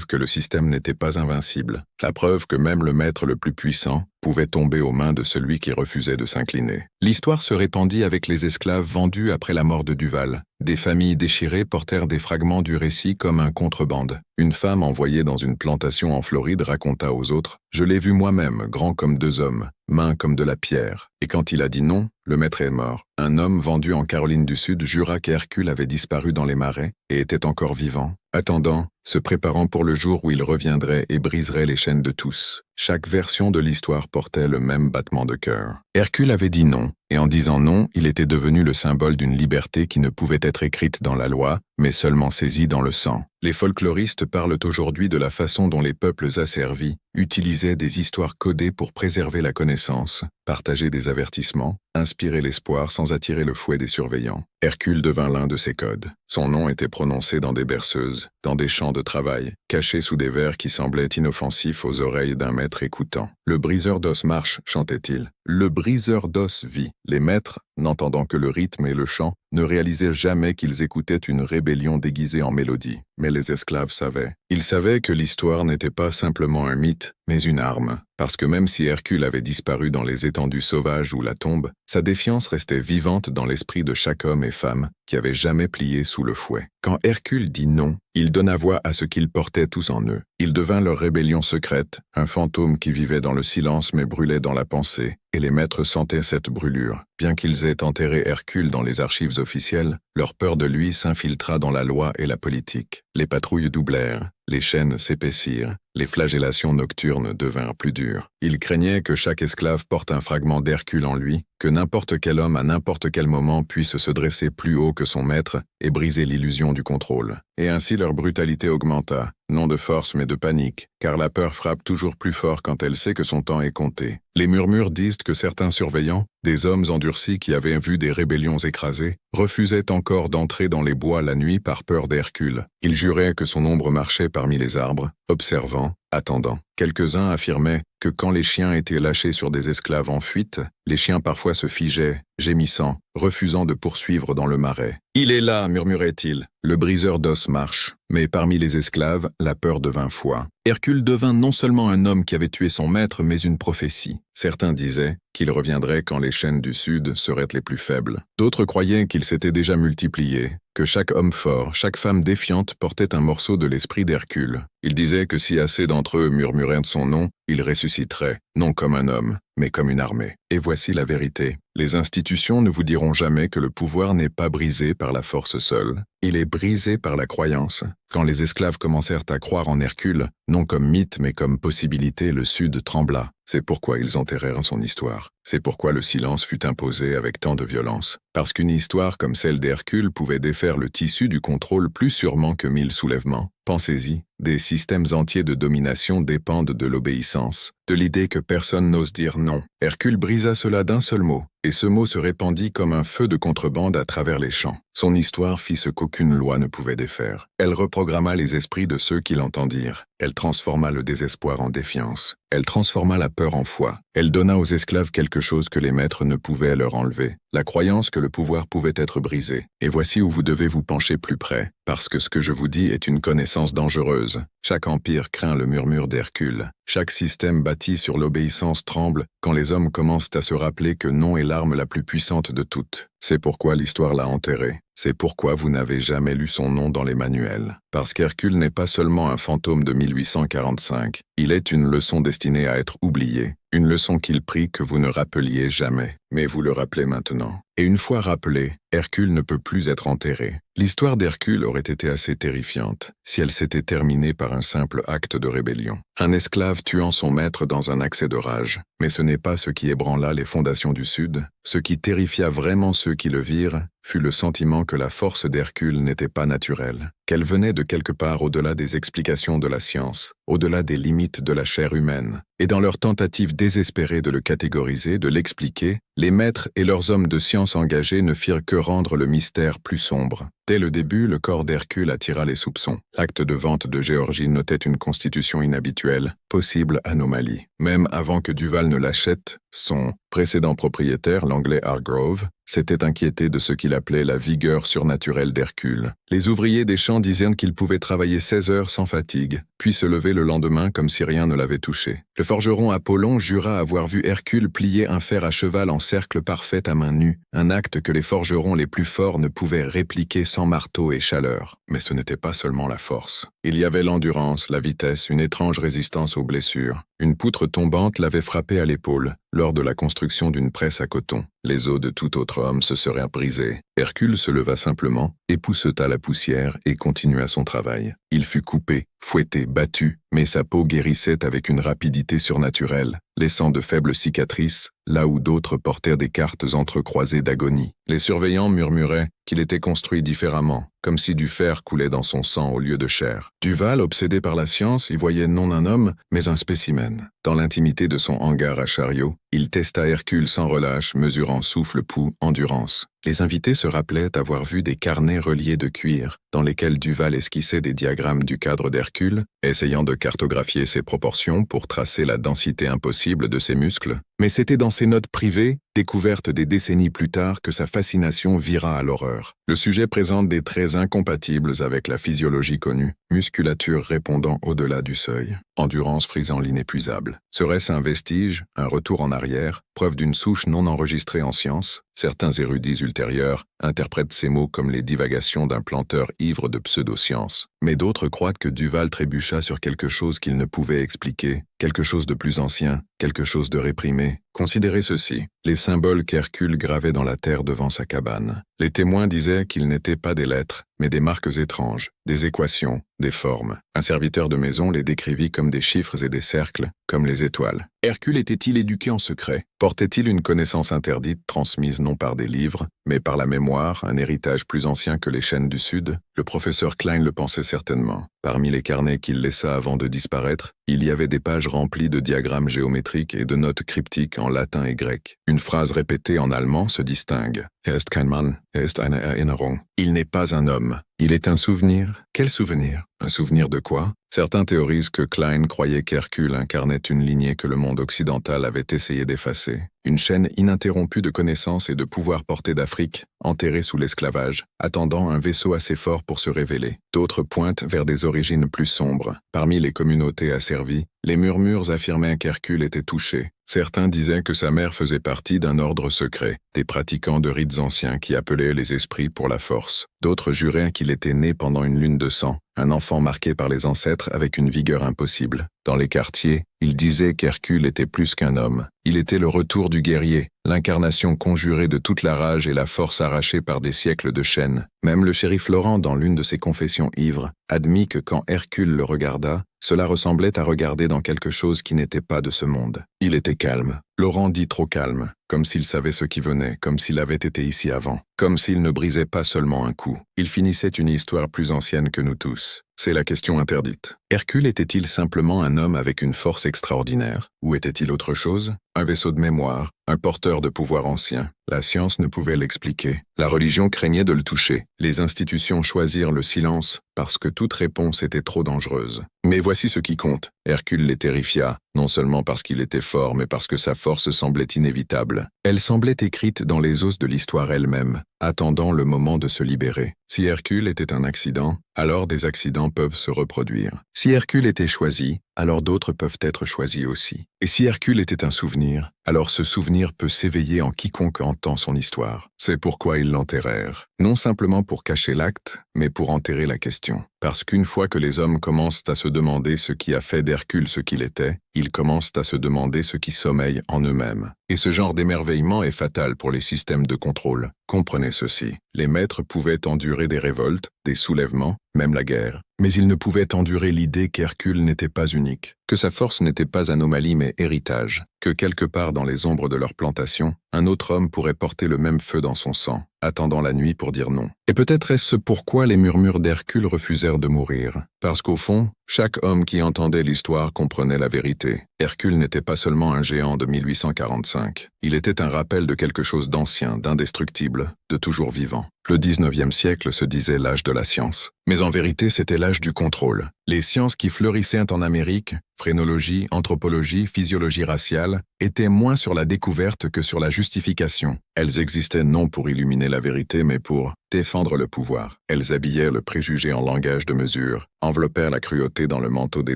que le système n'était pas invincible, la preuve que même le maître le plus puissant pouvait tomber aux mains de celui qui refusait de s'incliner. L'histoire se répandit avec les esclaves vendus après la mort de Duval. Des familles déchirées portèrent des fragments du récit comme un contrebande. Une femme envoyée dans une plantation en Floride raconta aux autres « Je l'ai vu moi-même, grand comme 2 hommes, main comme de la pierre. Et quand il a dit non, le maître est mort. Un homme vendu en Caroline du Sud jura qu'Hercule avait disparu dans les marais et était encore vivant, attendant, se préparant pour le jour où il reviendrait et briserait les chaînes de tous. » Chaque version de l'histoire portait le même battement de cœur. Hercule avait dit non, et en disant non, il était devenu le symbole d'une liberté qui ne pouvait être écrite dans la loi, mais seulement saisie dans le sang. Les folkloristes parlent aujourd'hui de la façon dont les peuples asservis utilisaient des histoires codées pour préserver la connaissance, partager des avertissements, inspirer l'espoir sans attirer le fouet des surveillants. Hercule devint l'un de ces codes. Son nom était prononcé dans des berceuses, dans des champs de travail, caché sous des vers qui semblaient inoffensifs aux oreilles d'un maître écoutant. « Le briseur d'os marche », chantait-il. « Le briseur d'os vit ». Les maîtres, n'entendant que le rythme et le chant, ne réalisaient jamais qu'ils écoutaient une rébellion déguisée en mélodie. Mais les esclaves savaient. Ils savaient que l'histoire n'était pas simplement un mythe, mais une arme. Parce que même si Hercule avait disparu dans les étendues sauvages ou la tombe, sa défiance restait vivante dans l'esprit de chaque homme et femme qui avait jamais plié sous le fouet. Quand Hercule dit non, il donna voix à ce qu'ils portaient tous en eux. Il devint leur rébellion secrète, un fantôme qui vivait dans le silence mais brûlait dans la pensée, et les maîtres sentaient cette brûlure. Bien qu'ils aient enterré Hercule dans les archives officielles, leur peur de lui s'infiltra dans la loi et la politique. Les patrouilles doublèrent, les chaînes s'épaissirent, les flagellations nocturnes devinrent plus dures. Ils craignaient que chaque esclave porte un fragment d'Hercule en lui, que n'importe quel homme à n'importe quel moment puisse se dresser plus haut que son maître et briser l'illusion du contrôle. Et ainsi leur brutalité augmenta, non de force mais de panique, car la peur frappe toujours plus fort quand elle sait que son temps est compté. Les murmures disent que certains surveillants, des hommes endurcis qui avaient vu des rébellions écrasées, refusaient encore d'entrer dans les bois la nuit par peur d'Hercule. Ils juraient que son ombre marchait parmi les arbres, observant, attendant. Quelques-uns affirmaient que quand les chiens étaient lâchés sur des esclaves en fuite, les chiens parfois se figeaient, gémissant, refusant de poursuivre dans le marais. « Il est là !» murmurait-il. Le briseur d'os marche. Mais parmi les esclaves, la peur devint foi. Hercule devint non seulement un homme qui avait tué son maître, mais une prophétie. Certains disaient qu'il reviendrait quand les chaînes du Sud seraient les plus faibles. D'autres croyaient qu'il s'était déjà multiplié, que chaque homme fort, chaque femme défiante portait un morceau de l'esprit d'Hercule. Ils disaient que si assez d'entre eux murmuraient son nom, il ressusciterait, non comme un homme, mais comme une armée. Et voici la vérité. Les institutions ne vous diront jamais que le pouvoir n'est pas brisé par la force seule. Il est brisé par la croyance. Quand les esclaves commencèrent à croire en Hercule, non comme mythe mais comme possibilité, le Sud trembla. C'est pourquoi ils enterrèrent son histoire. C'est pourquoi le silence fut imposé avec tant de violence. Parce qu'une histoire comme celle d'Hercule pouvait défaire le tissu du contrôle plus sûrement que 1000 soulèvements. Pensez-y, des systèmes entiers de domination dépendent de l'obéissance, de l'idée que personne n'ose dire non. Hercule brisa cela d'un seul mot, et ce mot se répandit comme un feu de contrebande à travers les champs. Son histoire fit ce qu'aucune loi ne pouvait défaire. Elle reprogramma les esprits de ceux qui l'entendirent. Elle transforma le désespoir en défiance. Elle transforma la peur en foi. Elle donna aux esclaves quelque chose que les maîtres ne pouvaient leur enlever, la croyance que le pouvoir pouvait être brisé. Et voici où vous devez vous pencher plus près, parce que ce que je vous dis est une connaissance dangereuse. Chaque empire craint le murmure d'Hercule. Chaque système bâti sur l'obéissance tremble quand les hommes commencent à se rappeler que non est l'arme la plus puissante de toutes. C'est pourquoi l'histoire l'a enterré. C'est pourquoi vous n'avez jamais lu son nom dans les manuels. parce qu'Hercule n'est pas seulement un fantôme de 1845, il est une leçon destinée à être oubliée, une leçon qu'il prie que vous ne rappeliez jamais, mais vous le rappelez maintenant. Et une fois rappelé, Hercule ne peut plus être enterré. L'histoire d'Hercule aurait été assez terrifiante si elle s'était terminée par un simple acte de rébellion. Un esclave tuant son maître dans un accès de rage. Mais ce n'est pas ce qui ébranla les fondations du Sud. Ce qui terrifia vraiment ceux qui le virent fut le sentiment que la force d'Hercule n'était pas naturelle, qu'elle venait de quelque part au-delà des explications de la science, au-delà des limites de la chair humaine. Et dans leur tentative désespérée de le catégoriser, de l'expliquer, les maîtres et leurs hommes de science engagés ne firent que rendre le mystère plus sombre. Dès le début, le corps d'Hercule attira les soupçons. L'acte de vente de Géorgie notait une constitution inhabituelle, possible anomalie. Même avant que Duval ne l'achète, son précédent propriétaire, l'anglais Hargrove, s'était inquiété de ce qu'il appelait la vigueur surnaturelle d'Hercule. Les ouvriers des champs disaient qu'il pouvait travailler 16 heures sans fatigue, puis se lever le lendemain comme si rien ne l'avait touché. Le forgeron Apollon jura avoir vu Hercule plier un fer à cheval en cercle parfait à main nue, un acte que les forgerons les plus forts ne pouvaient répliquer sans marteau et chaleur. Mais ce n'était pas seulement la force. Il y avait l'endurance, la vitesse, une étrange résistance aux blessures. Une poutre tombante l'avait frappé à l'épaule, lors de la construction d'une presse à coton. Les os de tout autre homme se seraient brisés. Hercule se leva simplement, épousseta la poussière et continua son travail. Il fut coupé, fouetté, battu, mais sa peau guérissait avec une rapidité surnaturelle, laissant de faibles cicatrices, là où d'autres portèrent des cartes entrecroisées d'agonie. Les surveillants murmuraient qu'il était construit différemment, comme si du fer coulait dans son sang au lieu de chair. Duval, obsédé par la science, y voyait non un homme, mais un spécimen. Dans l'intimité de son hangar à chariot, il testa Hercule sans relâche, mesurant souffle, pouls, endurance. Les invités se rappelaient avoir vu des carnets reliés de cuir, dans lesquels Duval esquissait des diagrammes du cadre d'Hercule, essayant de cartographier ses proportions pour tracer la densité impossible de ses muscles. Mais c'était dans ses notes privées, découvertes des décennies plus tard, que sa fascination vira à l'horreur. Le sujet présente des traits incompatibles avec la physiologie connue, musculature répondant au-delà du seuil, endurance frisant l'inépuisable. Serait-ce un vestige, un retour en arrière, preuve d'une souche non enregistrée en science? Certains érudits ultérieurs interprètent ces mots comme les divagations d'un planteur ivre de pseudoscience. Mais d'autres croient que Duval trébucha sur quelque chose qu'il ne pouvait expliquer, quelque chose de plus ancien, quelque chose de réprimé. Considérez ceci, les symboles qu'Hercule gravait dans la terre devant sa cabane. Les témoins disaient qu'ils n'étaient pas des lettres, mais des marques étranges, des équations, des formes. Un serviteur de maison les décrivit comme des chiffres et des cercles, comme les étoiles. Hercule était-il éduqué en secret? Portait-il une connaissance interdite transmise non par des livres, mais par la mémoire, un héritage plus ancien que les chaînes du Sud? Le professeur Klein le pensait certainement. Parmi les carnets qu'il laissa avant de disparaître, il y avait des pages remplies de diagrammes géométriques et de notes cryptiques en latin et grec. Une phrase répétée en allemand se distingue. Ist kein Mann, ist eine Erinnerung. Il n'est pas un homme. Il est un souvenir. Quel souvenir? Un souvenir de quoi? Certains théorisent que Klein croyait qu'Hercule incarnait une lignée que le monde occidental avait essayé d'effacer. Une chaîne ininterrompue de connaissances et de pouvoirs portés d'Afrique, enterrée sous l'esclavage, attendant un vaisseau assez fort pour se révéler. D'autres pointent vers des origines plus sombres. Parmi les communautés asservies, les murmures affirmaient qu'Hercule était touché. Certains disaient que sa mère faisait partie d'un ordre secret, des pratiquants de rites anciens qui appelaient les esprits pour la force. D'autres juraient qu'il était né pendant une lune de sang, un enfant marqué par les ancêtres avec une vigueur impossible. Dans les quartiers, ils disaient qu'Hercule était plus qu'un homme. Il était le retour du guerrier, l'incarnation conjurée de toute la rage et la force arrachée par des siècles de chaînes. Même le shérif Laurent, dans l'une de ses confessions ivres, admit que quand Hercule le regarda, cela ressemblait à regarder dans quelque chose qui n'était pas de ce monde. Il était calme. Laurent dit trop calme, comme s'il savait ce qui venait, comme s'il avait été ici avant, comme s'il ne brisait pas seulement un coup. Il finissait une histoire plus ancienne que nous tous. C'est la question interdite. Hercule était-il simplement un homme avec une force extraordinaire? Ou était-il autre chose? Un vaisseau de mémoire, un porteur de pouvoir ancien. La science ne pouvait l'expliquer. La religion craignait de le toucher. Les institutions choisirent le silence parce que toute réponse était trop dangereuse. Mais voici ce qui compte. Hercule les terrifia, non seulement parce qu'il était fort, mais parce que sa force semblait inévitable. Elle semblait écrite dans les os de l'histoire elle-même, attendant le moment de se libérer. Si Hercule était un accident, alors des accidents peuvent se reproduire. Si Hercule était choisi, alors d'autres peuvent être choisis aussi. Et si Hercule était un souvenir, alors ce souvenir peut s'éveiller en quiconque entend son histoire. C'est pourquoi ils l'enterrèrent. Non simplement pour cacher l'acte, mais pour enterrer la question. Parce qu'une fois que les hommes commencent à se demander ce qui a fait d'Hercule ce qu'il était, ils commencent à se demander ce qui sommeille en eux-mêmes. Et ce genre d'émerveillement est fatal pour les systèmes de contrôle. Comprenez ceci. Les maîtres pouvaient endurer des révoltes, des soulèvements, même la guerre. Mais ils ne pouvaient endurer l'idée qu'Hercule n'était pas unique, que sa force n'était pas anomalie mais héritage, que quelque part dans les ombres de leur plantation, un autre homme pourrait porter le même feu dans son sang, attendant la nuit pour dire non. Et peut-être est-ce pourquoi les murmures d'Hercule refusèrent de mourir. Parce qu'au fond, chaque homme qui entendait l'histoire comprenait la vérité. Hercule n'était pas seulement un géant de 1845. Il était un rappel de quelque chose d'ancien, d'indestructible, de toujours vivant. Le 19e siècle se disait l'âge de la science. Mais en vérité, c'était l'âge du contrôle. Les sciences qui fleurissaient en Amérique, phrénologie, anthropologie, physiologie raciale, étaient moins sur la découverte que sur la justification. Elles existaient non pour illuminer la vérité, mais pour défendre le pouvoir. Elles habillaient le préjugé en langage de mesure, enveloppèrent la cruauté dans le manteau des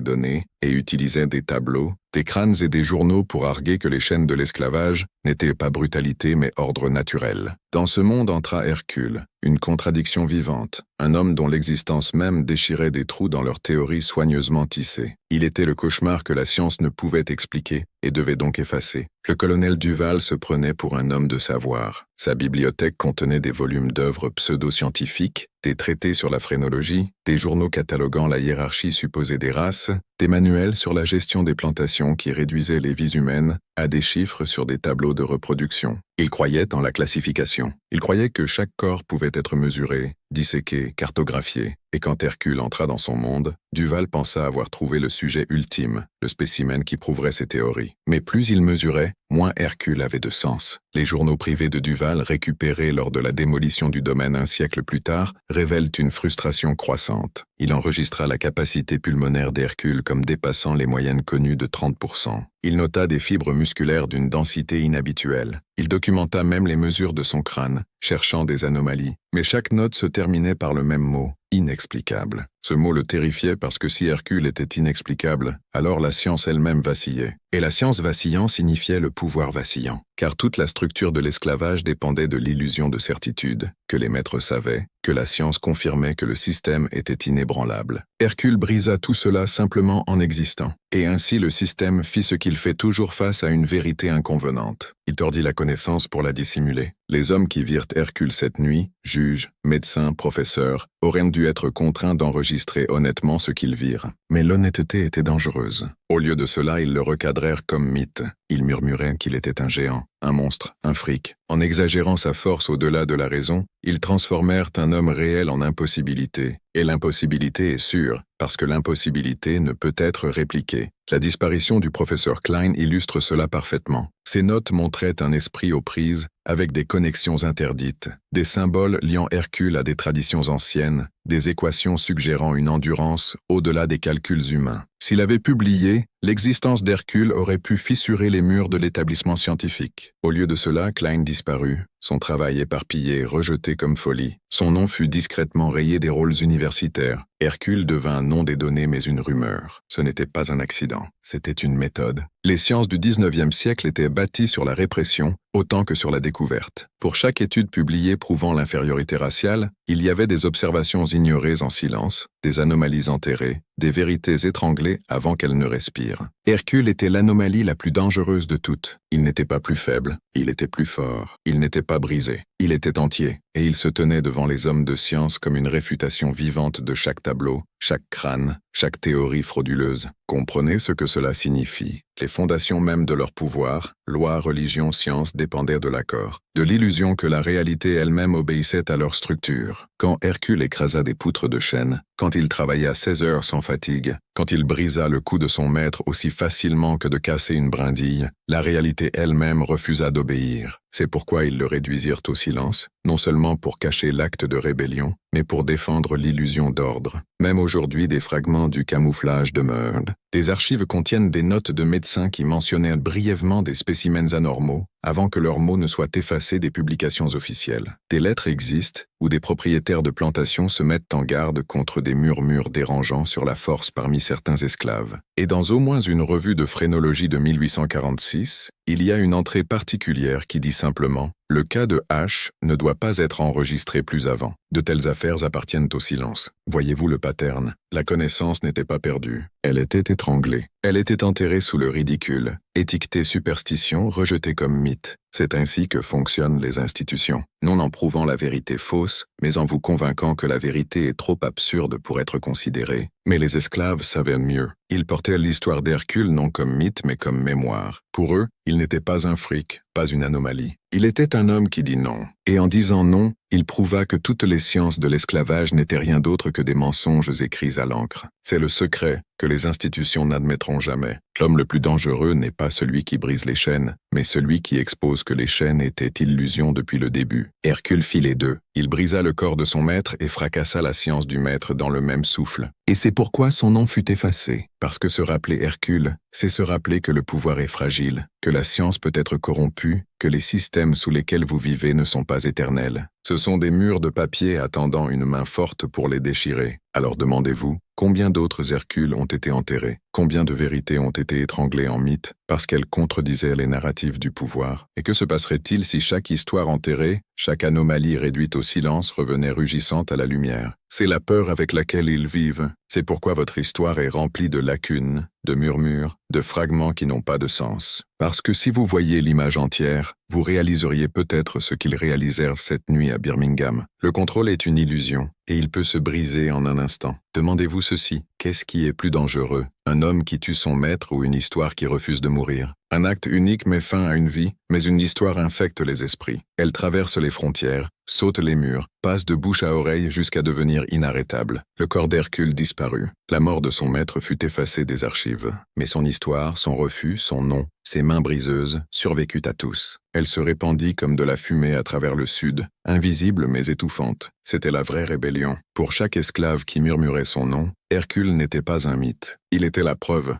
données et utilisaient des tableaux, des crânes et des journaux pour arguer que les chaînes de l'esclavage n'étaient pas brutalité mais ordre naturel. Dans ce monde entra Hercule, une contradiction vivante, un homme dont l'existence même déchirait des trous dans leurs théories soigneusement tissées. Il était le cauchemar que la science ne pouvait expliquer et devait donc effacer. Le colonel Duval se prenait pour un homme de savoir. Sa bibliothèque contenait des volumes d'œuvres pseudo-scientifiques, des traités sur la phrénologie, des journaux cataloguant la hiérarchie supposée des races, des manuels sur la gestion des plantations qui réduisaient les vies humaines à des chiffres sur des tableaux de reproduction. Il croyait en la classification. Il croyait que chaque corps pouvait être mesuré, disséqué, cartographié. Et quand Hercule entra dans son monde, Duval pensa avoir trouvé le sujet ultime, le spécimen qui prouverait ses théories. Mais plus il mesurait, moins Hercule avait de sens. Les journaux privés de Duval, récupérés lors de la démolition du domaine un siècle plus tard, révèlent une frustration croissante. Il enregistra la capacité pulmonaire d'Hercule comme dépassant les moyennes connues de 30%. Il nota des fibres musculaires d'une densité inhabituelle. Il documenta même les mesures de son crâne, cherchant des anomalies. Mais chaque note se terminait par le même mot, inexplicable. Ce mot le terrifiait parce que si Hercule était inexplicable, alors la science elle-même vacillait. Et la science vacillant signifiait le pouvoir vacillant. Car toute la structure de l'esclavage dépendait de l'illusion de certitude, que les maîtres savaient, que la science confirmait que le système était inébranlable. Hercule brisa tout cela simplement en existant. Et ainsi le système fit ce qu'il fait toujours face à une vérité inconvenante. Il tordit la connaissance pour la dissimuler. Les hommes qui virent Hercule cette nuit, juges, médecins, professeurs, auraient dû être contraints d'enregistrer honnêtement ce qu'ils virent. Mais l'honnêteté était dangereuse. Au lieu de cela, ils le recadrèrent comme mythe. Ils murmuraient qu'il était un géant, un monstre, un fric. En exagérant sa force au-delà de la raison, ils transformèrent un homme réel en impossibilité. Et l'impossibilité est sûre, parce que l'impossibilité ne peut être répliquée. La disparition du professeur Klein illustre cela parfaitement. Ses notes montraient un esprit aux prises, avec des connexions interdites, des symboles liant Hercule à des traditions anciennes, des équations suggérant une endurance au-delà des calculs humains. S'il avait publié, l'existence d'Hercule aurait pu fissurer les murs de l'établissement scientifique. Au lieu de cela, Klein disparut, son travail éparpillé, rejeté comme folie. Son nom fut discrètement rayé des rôles universitaires. Hercule devint non des données mais une rumeur. Ce n'était pas un accident, c'était une méthode. Les sciences du 19e siècle étaient bâties sur la répression autant que sur la découverte. Pour chaque étude publiée prouvant l'infériorité raciale, il y avait des observations ignorées en silence, des anomalies enterrées, des vérités étranglées avant qu'elles ne respirent. Hercule était l'anomalie la plus dangereuse de toutes. Il n'était pas plus faible, il était plus fort, il n'était pas brisé, il était entier, et il se tenait devant les hommes de science comme une réfutation vivante de chaque tableau, chaque crâne, chaque théorie frauduleuse. Comprenez ce que cela signifie. Les fondations même de leur pouvoir, loi, religion, science dépendaient de l'accord, de l'illusion que la réalité elle-même obéissait à leur structure. Quand Hercule écrasa des poutres de chêne, quand il travailla 16 heures sans fatigue, quand il brisa le cou de son maître aussi facilement que de casser une brindille, la réalité elle-même refusa d'obéir. C'est pourquoi ils le réduisirent au silence, non seulement pour cacher l'acte de rébellion, mais pour défendre l'illusion d'ordre. Même aujourd'hui, des fragments du camouflage demeurent. Des archives contiennent des notes de médecins qui mentionnaient brièvement des spécimens anormaux, avant que leurs mots ne soient effacés des publications officielles. Des lettres existent, où des propriétaires de plantations se mettent en garde contre des murmures dérangeants sur la force parmi certains esclaves. Et dans au moins une revue de phrénologie de 1846, il y a une entrée particulière qui dit simplement « Le cas de H ne doit pas être enregistré plus avant. De telles affaires appartiennent au silence. » Voyez-vous le pattern? La connaissance n'était pas perdue. Elle était étranglée. Elle était enterrée sous le ridicule, étiquetée superstition, rejetée comme mythe. C'est ainsi que fonctionnent les institutions. Non en prouvant la vérité fausse, mais en vous convainquant que la vérité est trop absurde pour être considérée. Mais les esclaves savaient mieux. Ils portaient l'histoire d'Hercule non comme mythe mais comme mémoire. Pour eux, il n'était pas un fric, pas une anomalie. Il était un homme qui dit non. Et en disant non, il prouva que toutes les sciences de l'esclavage n'étaient rien d'autre que des mensonges écrits à l'encre. C'est le secret que les institutions n'admettront jamais. L'homme le plus dangereux n'est pas celui qui brise les chaînes, mais celui qui expose que les chaînes étaient illusions depuis le début. Hercule fit les deux. Il brisa le corps de son maître et fracassa la science du maître dans le même souffle. Et c'est pourquoi son nom fut effacé. Parce que se rappeler Hercule, c'est se rappeler que le pouvoir est fragile, que la science peut être corrompue, que les systèmes sous lesquels vous vivez ne sont pas éternels. Ce sont des murs de papier attendant une main forte pour les déchirer. Alors demandez-vous, combien d'autres Hercules ont été enterrés? Combien de vérités ont été étranglées en mythes parce qu'elles contredisaient les narratifs du pouvoir? Et que se passerait-il si chaque histoire enterrée, chaque anomalie réduite au silence revenait rugissante à la lumière? C'est la peur avec laquelle ils vivent. C'est pourquoi votre histoire est remplie de lacunes, de murmures, de fragments qui n'ont pas de sens. Parce que si vous voyiez l'image entière, vous réaliseriez peut-être ce qu'ils réalisèrent cette nuit à Birmingham. Le contrôle est une illusion, et il peut se briser en un instant. Demandez-vous ceci, qu'est-ce qui est plus dangereux? Un homme qui tue son maître ou une histoire qui refuse de mourir? Un acte unique met fin à une vie, mais une histoire infecte les esprits. Elle traverse les frontières, saute les murs, passe de bouche à oreille jusqu'à devenir inarrêtable. Le corps d'Hercule disparut. La mort de son maître fut effacée des archives. Mais son histoire, son refus, son nom, ses mains briseuses, survécut à tous. Elle se répandit comme de la fumée à travers le sud, invisible mais étouffante. C'était la vraie rébellion. Pour chaque esclave qui murmurait son nom, Hercule n'était pas un mythe. Il était la preuve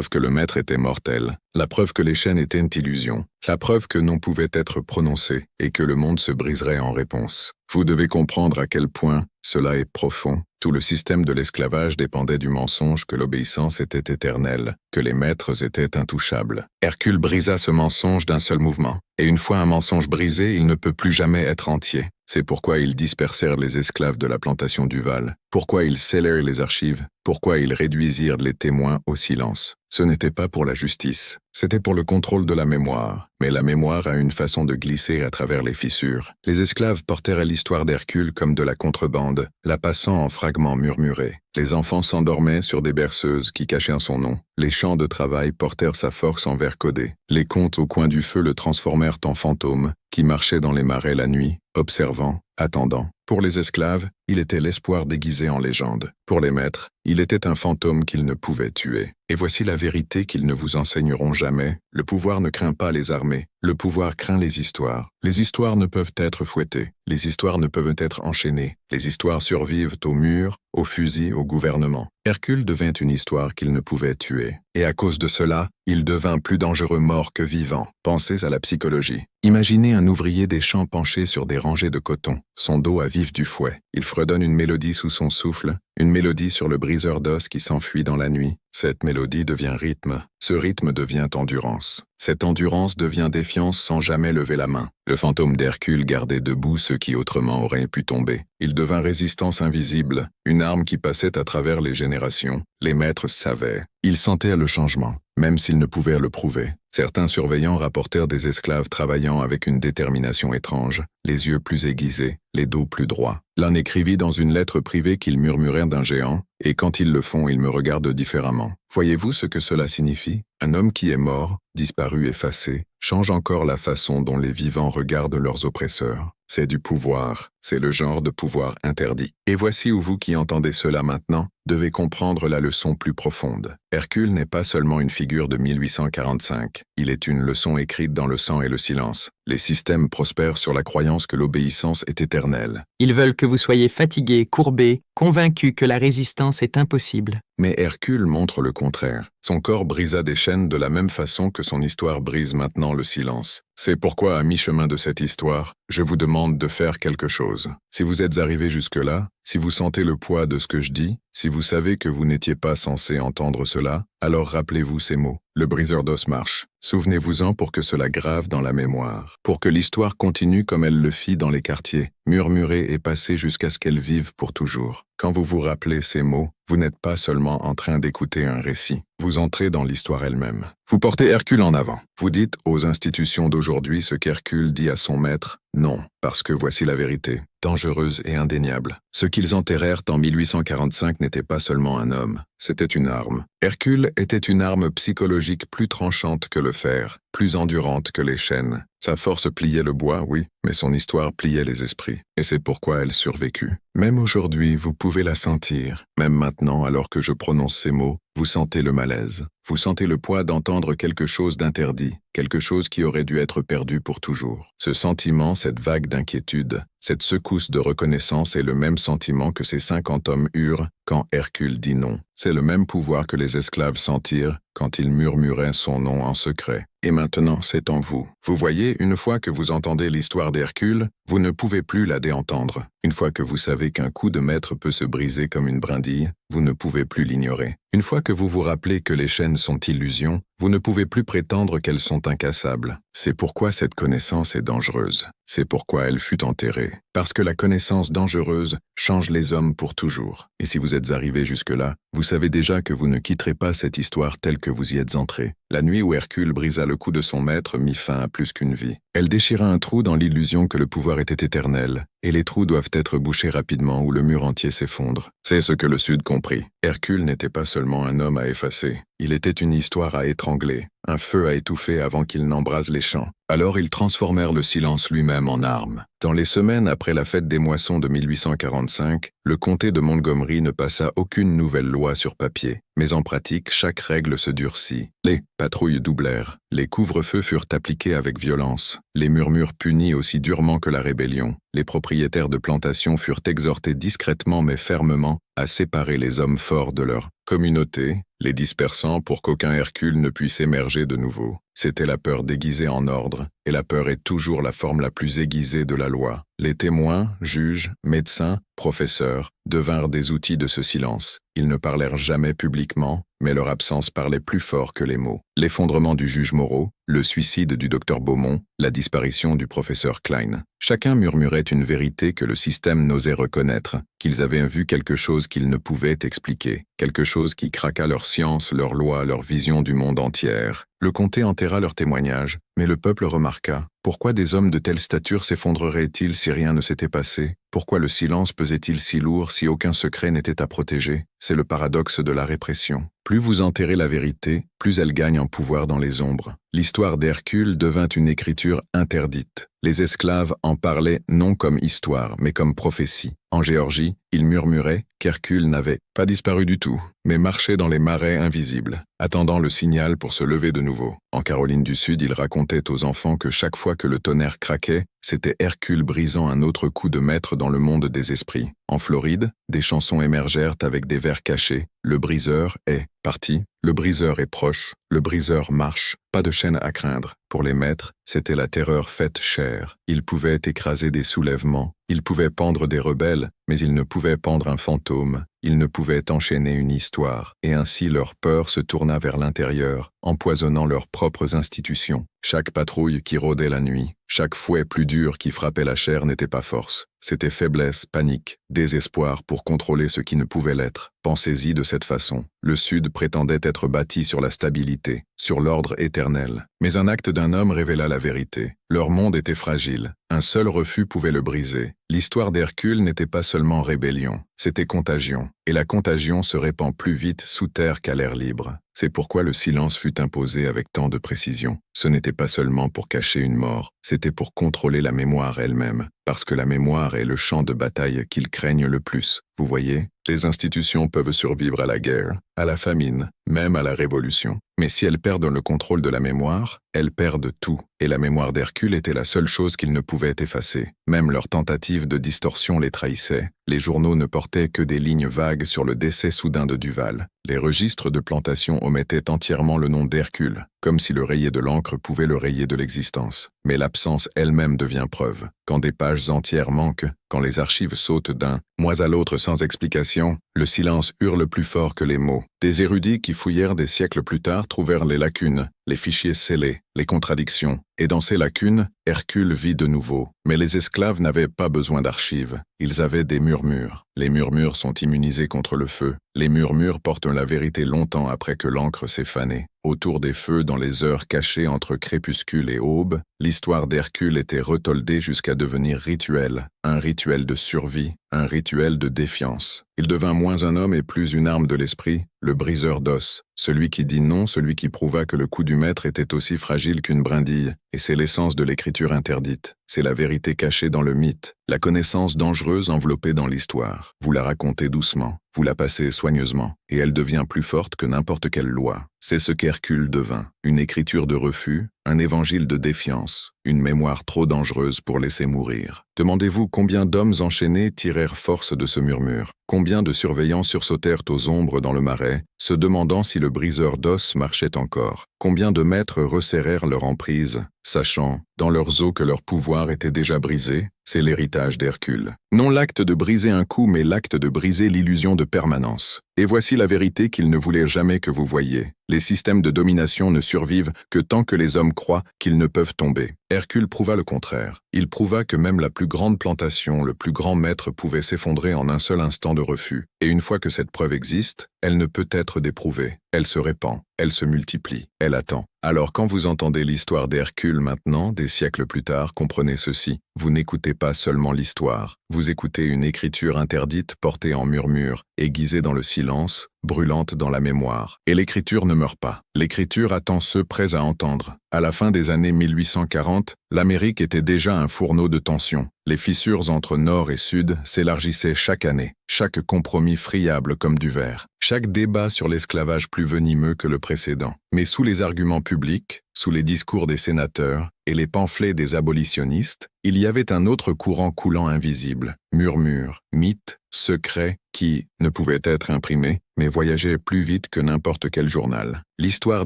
que le maître était mortel, la preuve que les chaînes étaient une illusion, la preuve que non pouvait être prononcé et que le monde se briserait en réponse. Vous devez comprendre à quel point cela est profond. Tout le système de l'esclavage dépendait du mensonge que l'obéissance était éternelle, que les maîtres étaient intouchables. Hercule brisa ce mensonge d'un seul mouvement. Et une fois un mensonge brisé, il ne peut plus jamais être entier. C'est pourquoi ils dispersèrent les esclaves de la plantation du Val, pourquoi ils scellèrent les archives, pourquoi ils réduisirent les témoins au silence. Ce n'était pas pour la justice, c'était pour le contrôle de la mémoire. Mais la mémoire a une façon de glisser à travers les fissures. Les esclaves portèrent l'histoire d'Hercule comme de la contrebande, la passant en fragments murmurés. Les enfants s'endormaient sur des berceuses qui cachaient son nom. Les champs de travail portèrent sa force en vers codés. Les contes au coin du feu le transformèrent en fantôme, qui marchait dans les marais la nuit, observant, attendant. Pour les esclaves, il était l'espoir déguisé en légende. Pour les maîtres, il était un fantôme qu'ils ne pouvaient tuer. Et voici la vérité qu'ils ne vous enseigneront jamais. Le pouvoir ne craint pas les armées. Le pouvoir craint les histoires. Les histoires ne peuvent être fouettées. Les histoires ne peuvent être enchaînées. Les histoires survivent aux murs, aux fusils, au gouvernement. Hercule devint une histoire qu'il ne pouvait tuer. Et à cause de cela, il devint plus dangereux mort que vivant. Pensez à la psychologie. Imaginez un ouvrier des champs penché sur des rangées de coton, son dos à vif du fouet. Il fredonne une mélodie sous son souffle, une mélodie sur le briseur d'os qui s'enfuit dans la nuit. Cette mélodie devient rythme. Ce rythme devient endurance. Cette endurance devient défiance sans jamais lever la main. Le fantôme d'Hercule gardait debout ceux qui autrement auraient pu tomber. Il devint résistance invisible, une arme qui passait à travers les générations. Les maîtres savaient. Ils sentaient le changement, même s'ils ne pouvaient le prouver. Certains surveillants rapportèrent des esclaves travaillant avec une détermination étrange, les yeux plus aiguisés, les dos plus droits. L'un écrivit dans une lettre privée qu'ils murmurèrent d'un géant, et quand ils le font, ils me regardent différemment. Voyez-vous ce que cela signifie? Un homme qui est mort, disparu, effacé, change encore la façon dont les vivants regardent leurs oppresseurs. C'est du pouvoir, c'est le genre de pouvoir interdit. Et voici où vous qui entendez cela maintenant, devez comprendre la leçon plus profonde. Hercule n'est pas seulement une figure de 1845, il est une leçon écrite dans le sang et le silence. Les systèmes prospèrent sur la croyance que l'obéissance est éternelle. Ils veulent que vous soyez fatigué, courbé, convaincu que la résistance est impossible. Mais Hercule montre le contraire. Son corps brisa des chaînes de la même façon que son histoire brise maintenant le silence. C'est pourquoi, à mi-chemin de cette histoire, je vous demande de faire quelque chose. Si vous êtes arrivé jusque-là, si vous sentez le poids de ce que je dis, si vous savez que vous n'étiez pas censé entendre cela, alors rappelez-vous ces mots. Le briseur d'os marche. Souvenez-vous-en pour que cela grave dans la mémoire, pour que l'histoire continue comme elle le fit dans les quartiers, murmurer et passer jusqu'à ce qu'elle vive pour toujours. Quand vous vous rappelez ces mots, vous n'êtes pas seulement en train d'écouter un récit, vous entrez dans l'histoire elle-même. Vous portez Hercule en avant. Vous dites aux institutions d'aujourd'hui ce qu'Hercule dit à son maître, non, parce que voici la vérité, dangereuse et indéniable. Ce qu'ils enterrèrent en 1845 n'était pas seulement un homme, c'était une arme. Hercule était une arme psychologique plus tranchante que le fer, plus endurante que les chaînes. Sa force pliait le bois, oui, mais son histoire pliait les esprits. Et c'est pourquoi elle survécut. Même aujourd'hui, vous pouvez la sentir. Même maintenant, alors que je prononce ces mots, vous sentez le malaise. Vous sentez le poids d'entendre quelque chose d'interdit, quelque chose qui aurait dû être perdu pour toujours. Ce sentiment, cette vague d'inquiétude, cette secousse de reconnaissance est le même sentiment que ces 50 hommes eurent quand Hercule dit non. C'est le même pouvoir que les esclaves sentirent quand ils murmuraient son nom en secret. Et maintenant, c'est en vous. Vous voyez, une fois que vous entendez l'histoire d'Hercule, vous ne pouvez plus la déentendre. Une fois que vous savez qu'un coup de maître peut se briser comme une brindille, vous ne pouvez plus l'ignorer. Une fois que vous vous rappelez que les chaînes sont illusions, vous ne pouvez plus prétendre qu'elles sont incassables. C'est pourquoi cette connaissance est dangereuse. C'est pourquoi elle fut enterrée. Parce que la connaissance dangereuse change les hommes pour toujours. Et si vous êtes arrivé jusque-là, vous savez déjà que vous ne quitterez pas cette histoire telle que vous y êtes entré. La nuit où Hercule brisa le cou de son maître mit fin à plus qu'une vie. Elle déchira un trou dans l'illusion que le pouvoir était éternel, et les trous doivent être bouchés rapidement ou le mur entier s'effondre. C'est ce que le Sud comprit. Hercule n'était pas seulement un homme à effacer, il était une histoire à étrangler, un feu à étouffer avant qu'il n'embrase les champs. Alors ils transformèrent le silence lui-même en arme. Dans les semaines après la fête des moissons de 1845, le comté de Montgomery ne passa aucune nouvelle loi sur papier, mais en pratique, chaque règle se durcit. Les patrouilles doublèrent, les couvre-feux furent appliqués avec violence, les murmures punis aussi durement que la rébellion, les propriétaires de plantations furent exhortés discrètement mais fermement à séparer les hommes forts de leur communauté, les dispersant pour qu'aucun Hercule ne puisse émerger de nouveau. C'était la peur déguisée en ordre, et la peur est toujours la forme la plus aiguisée de la loi. Les témoins, juges, médecins, professeurs, devinrent des outils de ce silence. Ils ne parlèrent jamais publiquement, mais leur absence parlait plus fort que les mots. L'effondrement du juge Moreau, le suicide du docteur Beaumont, la disparition du professeur Klein. Chacun murmurait une vérité que le système n'osait reconnaître, qu'ils avaient vu quelque chose qu'ils ne pouvaient expliquer, quelque chose qui craqua leur science, leur loi, leur vision du monde entière. Le comté enterra leur témoignage, mais le peuple remarqua. Pourquoi des hommes de telle stature s'effondreraient-ils si rien ne s'était passé? Pourquoi le silence pesait-il si lourd si aucun secret n'était à protéger? C'est le paradoxe de la répression. Plus vous enterrez la vérité, plus elle gagne en pouvoir dans les ombres. L'histoire d'Hercule devint une écriture interdite. Les esclaves en parlaient non comme histoire, mais comme prophétie. En Géorgie, ils murmuraient qu'Hercule n'avait pas disparu du tout, mais marchait dans les marais invisibles, attendant le signal pour se lever de nouveau. En Caroline du Sud, ils racontaient aux enfants que chaque fois que le tonnerre craquait, c'était Hercule brisant un autre coup de maître dans le monde des esprits. En Floride, des chansons émergèrent avec des vers cachés. Le briseur est parti, le briseur est proche, le briseur marche, pas de chaîne à craindre. Pour les maîtres, c'était la terreur faite chair. Ils pouvaient écraser des soulèvements, ils pouvaient pendre des rebelles, mais ils ne pouvaient pendre un fantôme, ils ne pouvaient enchaîner une histoire, et ainsi leur peur se tourna vers l'intérieur, empoisonnant leurs propres institutions. Chaque patrouille qui rôdait la nuit, chaque fouet plus dur qui frappait la chair n'était pas force. C'était faiblesse, panique, désespoir pour contrôler ce qui ne pouvait l'être. Pensez-y de cette façon. Le Sud prétendait être bâti sur la stabilité, sur l'ordre éternel. Mais un acte d'un homme révéla la vérité. Leur monde était fragile. Un seul refus pouvait le briser. L'histoire d'Hercule n'était pas seulement rébellion, c'était contagion. et la contagion se répand plus vite sous terre qu'à l'air libre. C'est pourquoi le silence fut imposé avec tant de précision. Ce n'était pas seulement pour cacher une mort, c'était pour contrôler la mémoire elle-même, parce que la mémoire est le champ de bataille qu'ils craignent le plus. Vous voyez, les institutions peuvent survivre à la guerre, à la famine, même à la révolution. Mais si elles perdent le contrôle de la mémoire, elles perdent tout. Et la mémoire d'Hercule était la seule chose qu'ils ne pouvaient effacer. Même leurs tentatives de distorsion les trahissaient. Les journaux ne portaient que des lignes vagues sur le décès soudain de Duval. Les registres de plantation omettaient entièrement le nom d'Hercule, comme si le rayé de l'encre pouvait le rayer de l'existence. Mais l'absence elle-même devient preuve. Quand des pages entières manquent, quand les archives sautent d'un mois à l'autre sans explication, le silence hurle plus fort que les mots. Des érudits qui fouillèrent des siècles plus tard trouvèrent les lacunes, les fichiers scellés, les contradictions, et dans ces lacunes, Hercule vit de nouveau. Mais les esclaves n'avaient pas besoin d'archives, ils avaient des murmures. Les murmures sont immunisés contre le feu. Les murmures portent la vérité longtemps après que l'encre s'est fanée. Autour des feux, dans les heures cachées entre crépuscule et aube, l'histoire d'Hercule était retoldée jusqu'à devenir rituel, un rituel de survie, un rituel de défiance. Il devint moins un homme et plus une arme de l'esprit, le briseur d'os, celui qui dit non, celui qui prouva que le coup du maître était aussi fragile qu'une brindille, et c'est l'essence de l'écriture interdite. C'est la vérité cachée dans le mythe, la connaissance dangereuse enveloppée dans l'histoire. Vous la racontez doucement, vous la passez soigneusement, et elle devient plus forte que n'importe quelle loi. C'est ce qu'Hercule devint, une écriture de refus, un évangile de défiance, une mémoire trop dangereuse pour laisser mourir. Demandez-vous combien d'hommes enchaînés tirèrent force de ce murmure, combien de surveillants sursautèrent aux ombres dans le marais, se demandant si le briseur d'os marchait encore, combien de maîtres resserrèrent leur emprise, sachant, dans leurs os que leur pouvoir était déjà brisé. C'est l'héritage d'Hercule. Non l'acte de briser un coup, mais l'acte de briser l'illusion de permanence. Et voici la vérité qu'il ne voulait jamais que vous voyiez. Les systèmes de domination ne survivent que tant que les hommes croient qu'ils ne peuvent tomber. Hercule prouva le contraire. Il prouva que même la plus grande plantation, le plus grand maître pouvait s'effondrer en un seul instant de refus. Et une fois que cette preuve existe, elle ne peut être déprouvée. Elle se répand, elle se multiplie, elle attend. Alors quand vous entendez l'histoire d'Hercule maintenant, des siècles plus tard, comprenez ceci. Vous n'écoutez pas seulement l'histoire, vous écoutez une écriture interdite portée en murmure, aiguisée dans le silence, brûlante dans la mémoire. Et l'écriture ne meurt pas. L'écriture attend ceux prêts à entendre. À la fin des années 1840, l'Amérique était déjà un fourneau de tension. Les fissures entre Nord et Sud s'élargissaient chaque année, chaque compromis friable comme du verre, chaque débat sur l'esclavage plus venimeux que le précédent. Mais sous les arguments publics, sous les discours des sénateurs et les pamphlets des abolitionnistes, il y avait un autre courant coulant invisible, murmure, mythe, secret, qui ne pouvait être imprimé, mais voyageait plus vite que n'importe quel journal. L'histoire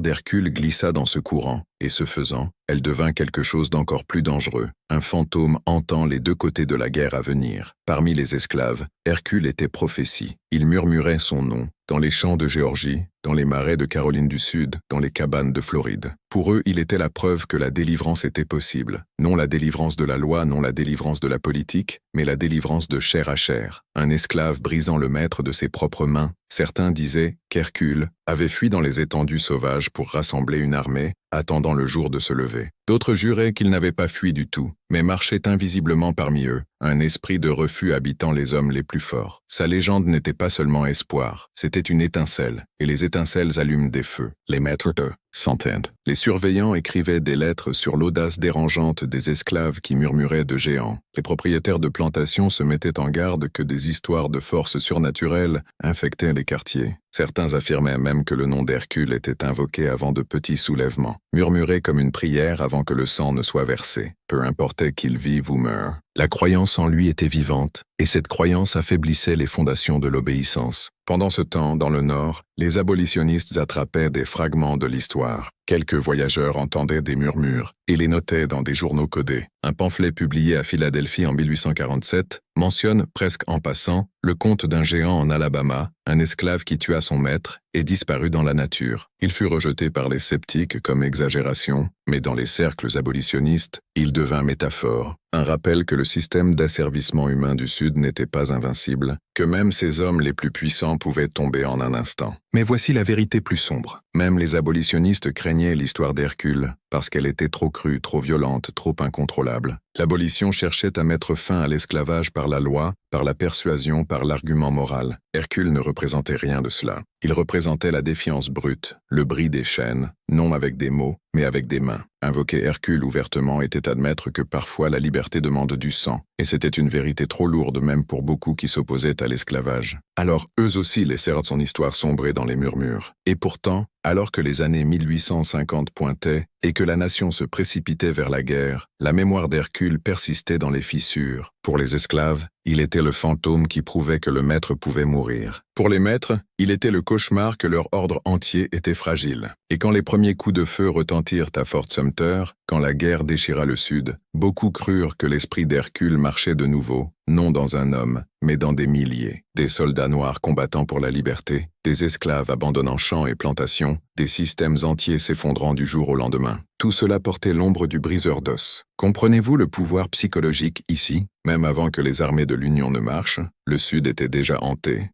d'Hercule glissa dans ce courant, et ce faisant, elle devint quelque chose d'encore plus dangereux. Un fantôme hantant les deux côtés de la guerre à venir. Parmi les esclaves, Hercule était prophétie. Il murmurait son nom, dans les champs de Géorgie, dans les marais de Caroline du Sud, dans les cabanes de Floride. Pour eux, il était la preuve que la délivrance était possible. Non la délivrance de la loi, non la délivrance de la politique, mais la délivrance de chair à chair. Un esclave brisant le maître de ses propres mains. Certains disaient qu'Hercule avait fui dans les étendues sauvages pour rassembler une armée, attendant le jour de se lever. D'autres juraient qu'il n'avait pas fui du tout, mais marchait invisiblement parmi eux, un esprit de refus habitant les hommes les plus forts. Sa légende n'était pas seulement espoir, c'était une étincelle, et les étincelles allument des feux. Les maîtres de s'entendent. Les surveillants écrivaient des lettres sur l'audace dérangeante des esclaves qui murmuraient de géants. Les propriétaires de plantations se mettaient en garde que des histoires de forces surnaturelles infectaient les quartiers. Certains affirmaient même que le nom d'Hercule était invoqué avant de petits soulèvements, murmuré comme une prière avant que le sang ne soit versé. Peu importait qu'il vive ou meure. La croyance en lui était vivante, et cette croyance affaiblissait les fondations de l'obéissance. Pendant ce temps, dans le Nord, les abolitionnistes attrapaient des fragments de l'histoire. Quelques voyageurs entendaient des murmures et les notaient dans des journaux codés. Un pamphlet publié à Philadelphie en 1847 mentionne, presque en passant, le conte d'un géant en Alabama, un esclave qui tua son maître et disparut dans la nature. Il fut rejeté par les sceptiques comme exagération, mais dans les cercles abolitionnistes, il devint métaphore. Un rappel que le système d'asservissement humain du Sud n'était pas invincible, que même ces hommes les plus puissants pouvaient tomber en un instant. Mais voici la vérité plus sombre. Même les abolitionnistes craignaient l'histoire d'Hercule, parce qu'elle était trop crue, trop violente, trop incontrôlable. L'abolition cherchait à mettre fin à l'esclavage par la loi, par la persuasion, par l'argument moral. Hercule ne représentait rien de cela. Il représentait la défiance brute, le bris des chaînes, non avec des mots, mais avec des mains. Invoquer Hercule ouvertement était admettre que parfois la liberté demande du sang, et c'était une vérité trop lourde même pour beaucoup qui s'opposaient à l'esclavage. Alors eux aussi laissèrent son histoire sombrer dans les murmures. Et pourtant, alors que les années 1850 pointaient et que la nation se précipitait vers la guerre, la mémoire d'Hercule persistait dans les fissures. Pour les esclaves, il était le fantôme qui prouvait que le maître pouvait mourir. Pour les maîtres, il était le cauchemar que leur ordre entier était fragile. Et quand les premiers coups de feu retentirent à Fort Sumter, quand la guerre déchira le Sud, beaucoup crurent que l'esprit d'Hercule marchait de nouveau, non dans un homme, mais dans des milliers. Des soldats noirs combattant pour la liberté, des esclaves abandonnant champs et plantations, des systèmes entiers s'effondrant du jour au lendemain. Tout cela portait l'ombre du briseur d'os. Comprenez-vous le pouvoir psychologique ici? Même avant que les armées de l'Union ne marchent, le Sud était déjà hanté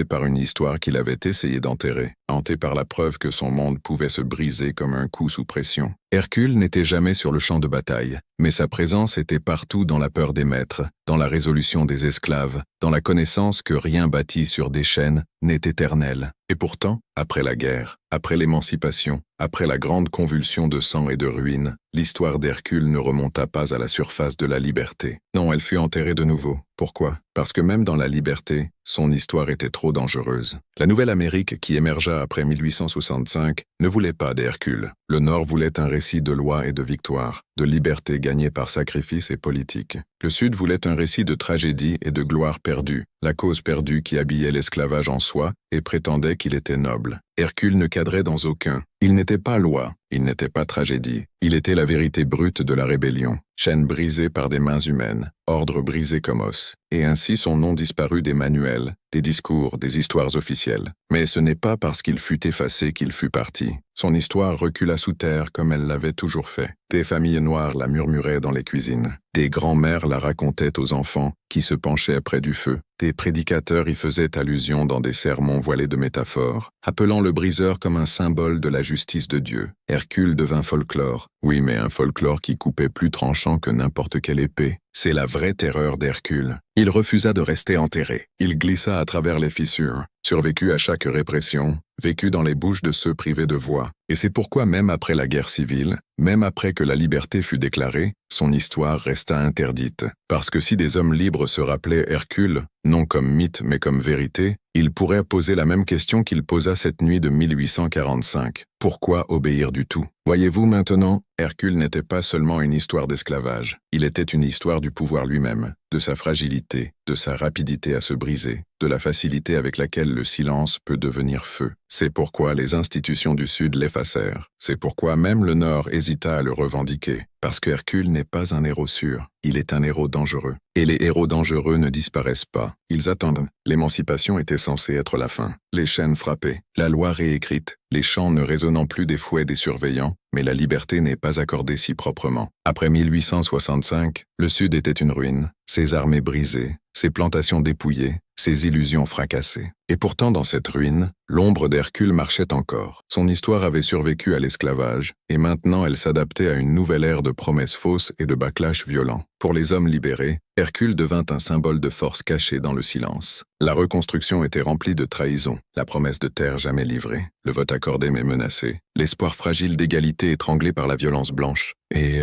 par une histoire qu'il avait essayé d'enterrer, hanté par la preuve que son monde pouvait se briser comme un coup sous pression. Hercule n'était jamais sur le champ de bataille, mais sa présence était partout dans la peur des maîtres, dans la résolution des esclaves, dans la connaissance que rien bâti sur des chaînes n'est éternel. Et pourtant, après la guerre, après l'émancipation, après la grande convulsion de sang et de ruines, l'histoire d'Hercule ne remonta pas à la surface de la liberté. Non, elle fut enterrée de nouveau. Pourquoi? Parce que même dans la liberté, son histoire était trop dangereuse. La nouvelle Amérique qui émergea après 1865 ne voulait pas d'Hercule. Le Nord voulait un récit de loi et de victoire, de liberté gagnée par sacrifice et politique. Le Sud voulait un récit de tragédie et de gloire perdue, la cause perdue qui habillait l'esclavage en soi et prétendait qu'il était noble. Hercule ne cadrait dans aucun. Il n'était pas loi, il n'était pas tragédie. Il était la vérité brute de la rébellion, chaîne brisée par des mains humaines, ordre brisé comme os. Et ainsi son nom disparut des manuels, des discours, des histoires officielles. Mais ce n'est pas parce qu'il fut effacé qu'il fut parti. Son histoire recula sous terre comme elle l'avait toujours fait. Des familles noires la murmuraient dans les cuisines. Des grands-mères la racontaient aux enfants qui se penchaient près du feu. Des prédicateurs y faisaient allusion dans des sermons voilés de métaphores, appelant le briseur comme un symbole de la justice de Dieu. Hercule devint folklore. Oui, mais un folklore qui coupait plus tranchant que n'importe quelle épée. C'est la vraie terreur d'Hercule. Il refusa de rester enterré. Il glissa à travers les fissures, survécut à chaque répression, vécut dans les bouches de ceux privés de voix. Et c'est pourquoi même après la guerre civile, même après que la liberté fut déclarée, son histoire resta interdite. Parce que si des hommes libres se rappelaient Hercule, non comme mythe mais comme vérité, ils pourraient poser la même question qu'il posa cette nuit de 1845. Pourquoi obéir du tout? Voyez-vous maintenant, Hercule n'était pas seulement une histoire d'esclavage. Il était une histoire du pouvoir lui-même, de sa fragilité, de sa rapidité à se briser, de la facilité avec laquelle le silence peut devenir feu. C'est pourquoi les institutions du Sud l'effacèrent. C'est pourquoi même le Nord hésita à le revendiquer. Parce que Hercule n'est pas un héros sûr, il est un héros dangereux. Et les héros dangereux ne disparaissent pas. Ils attendent. L'émancipation était censée être la fin. Les chaînes frappées, la loi réécrite, les chants ne résonnant plus des fouets des surveillants, mais la liberté n'est pas accordée si proprement. Après 1865, le Sud était une ruine, ses armées brisées, ses plantations dépouillées, ses illusions fracassées. Et pourtant dans cette ruine, l'ombre d'Hercule marchait encore. Son histoire avait survécu à l'esclavage, et maintenant elle s'adaptait à une nouvelle ère de promesses fausses et de backlash violents. Pour les hommes libérés, Hercule devint un symbole de force cachée dans le silence. La reconstruction était remplie de trahisons, la promesse de terre jamais livrée, le vote accordé mais menacé, l'espoir fragile d'égalité étranglé par la violence blanche. Et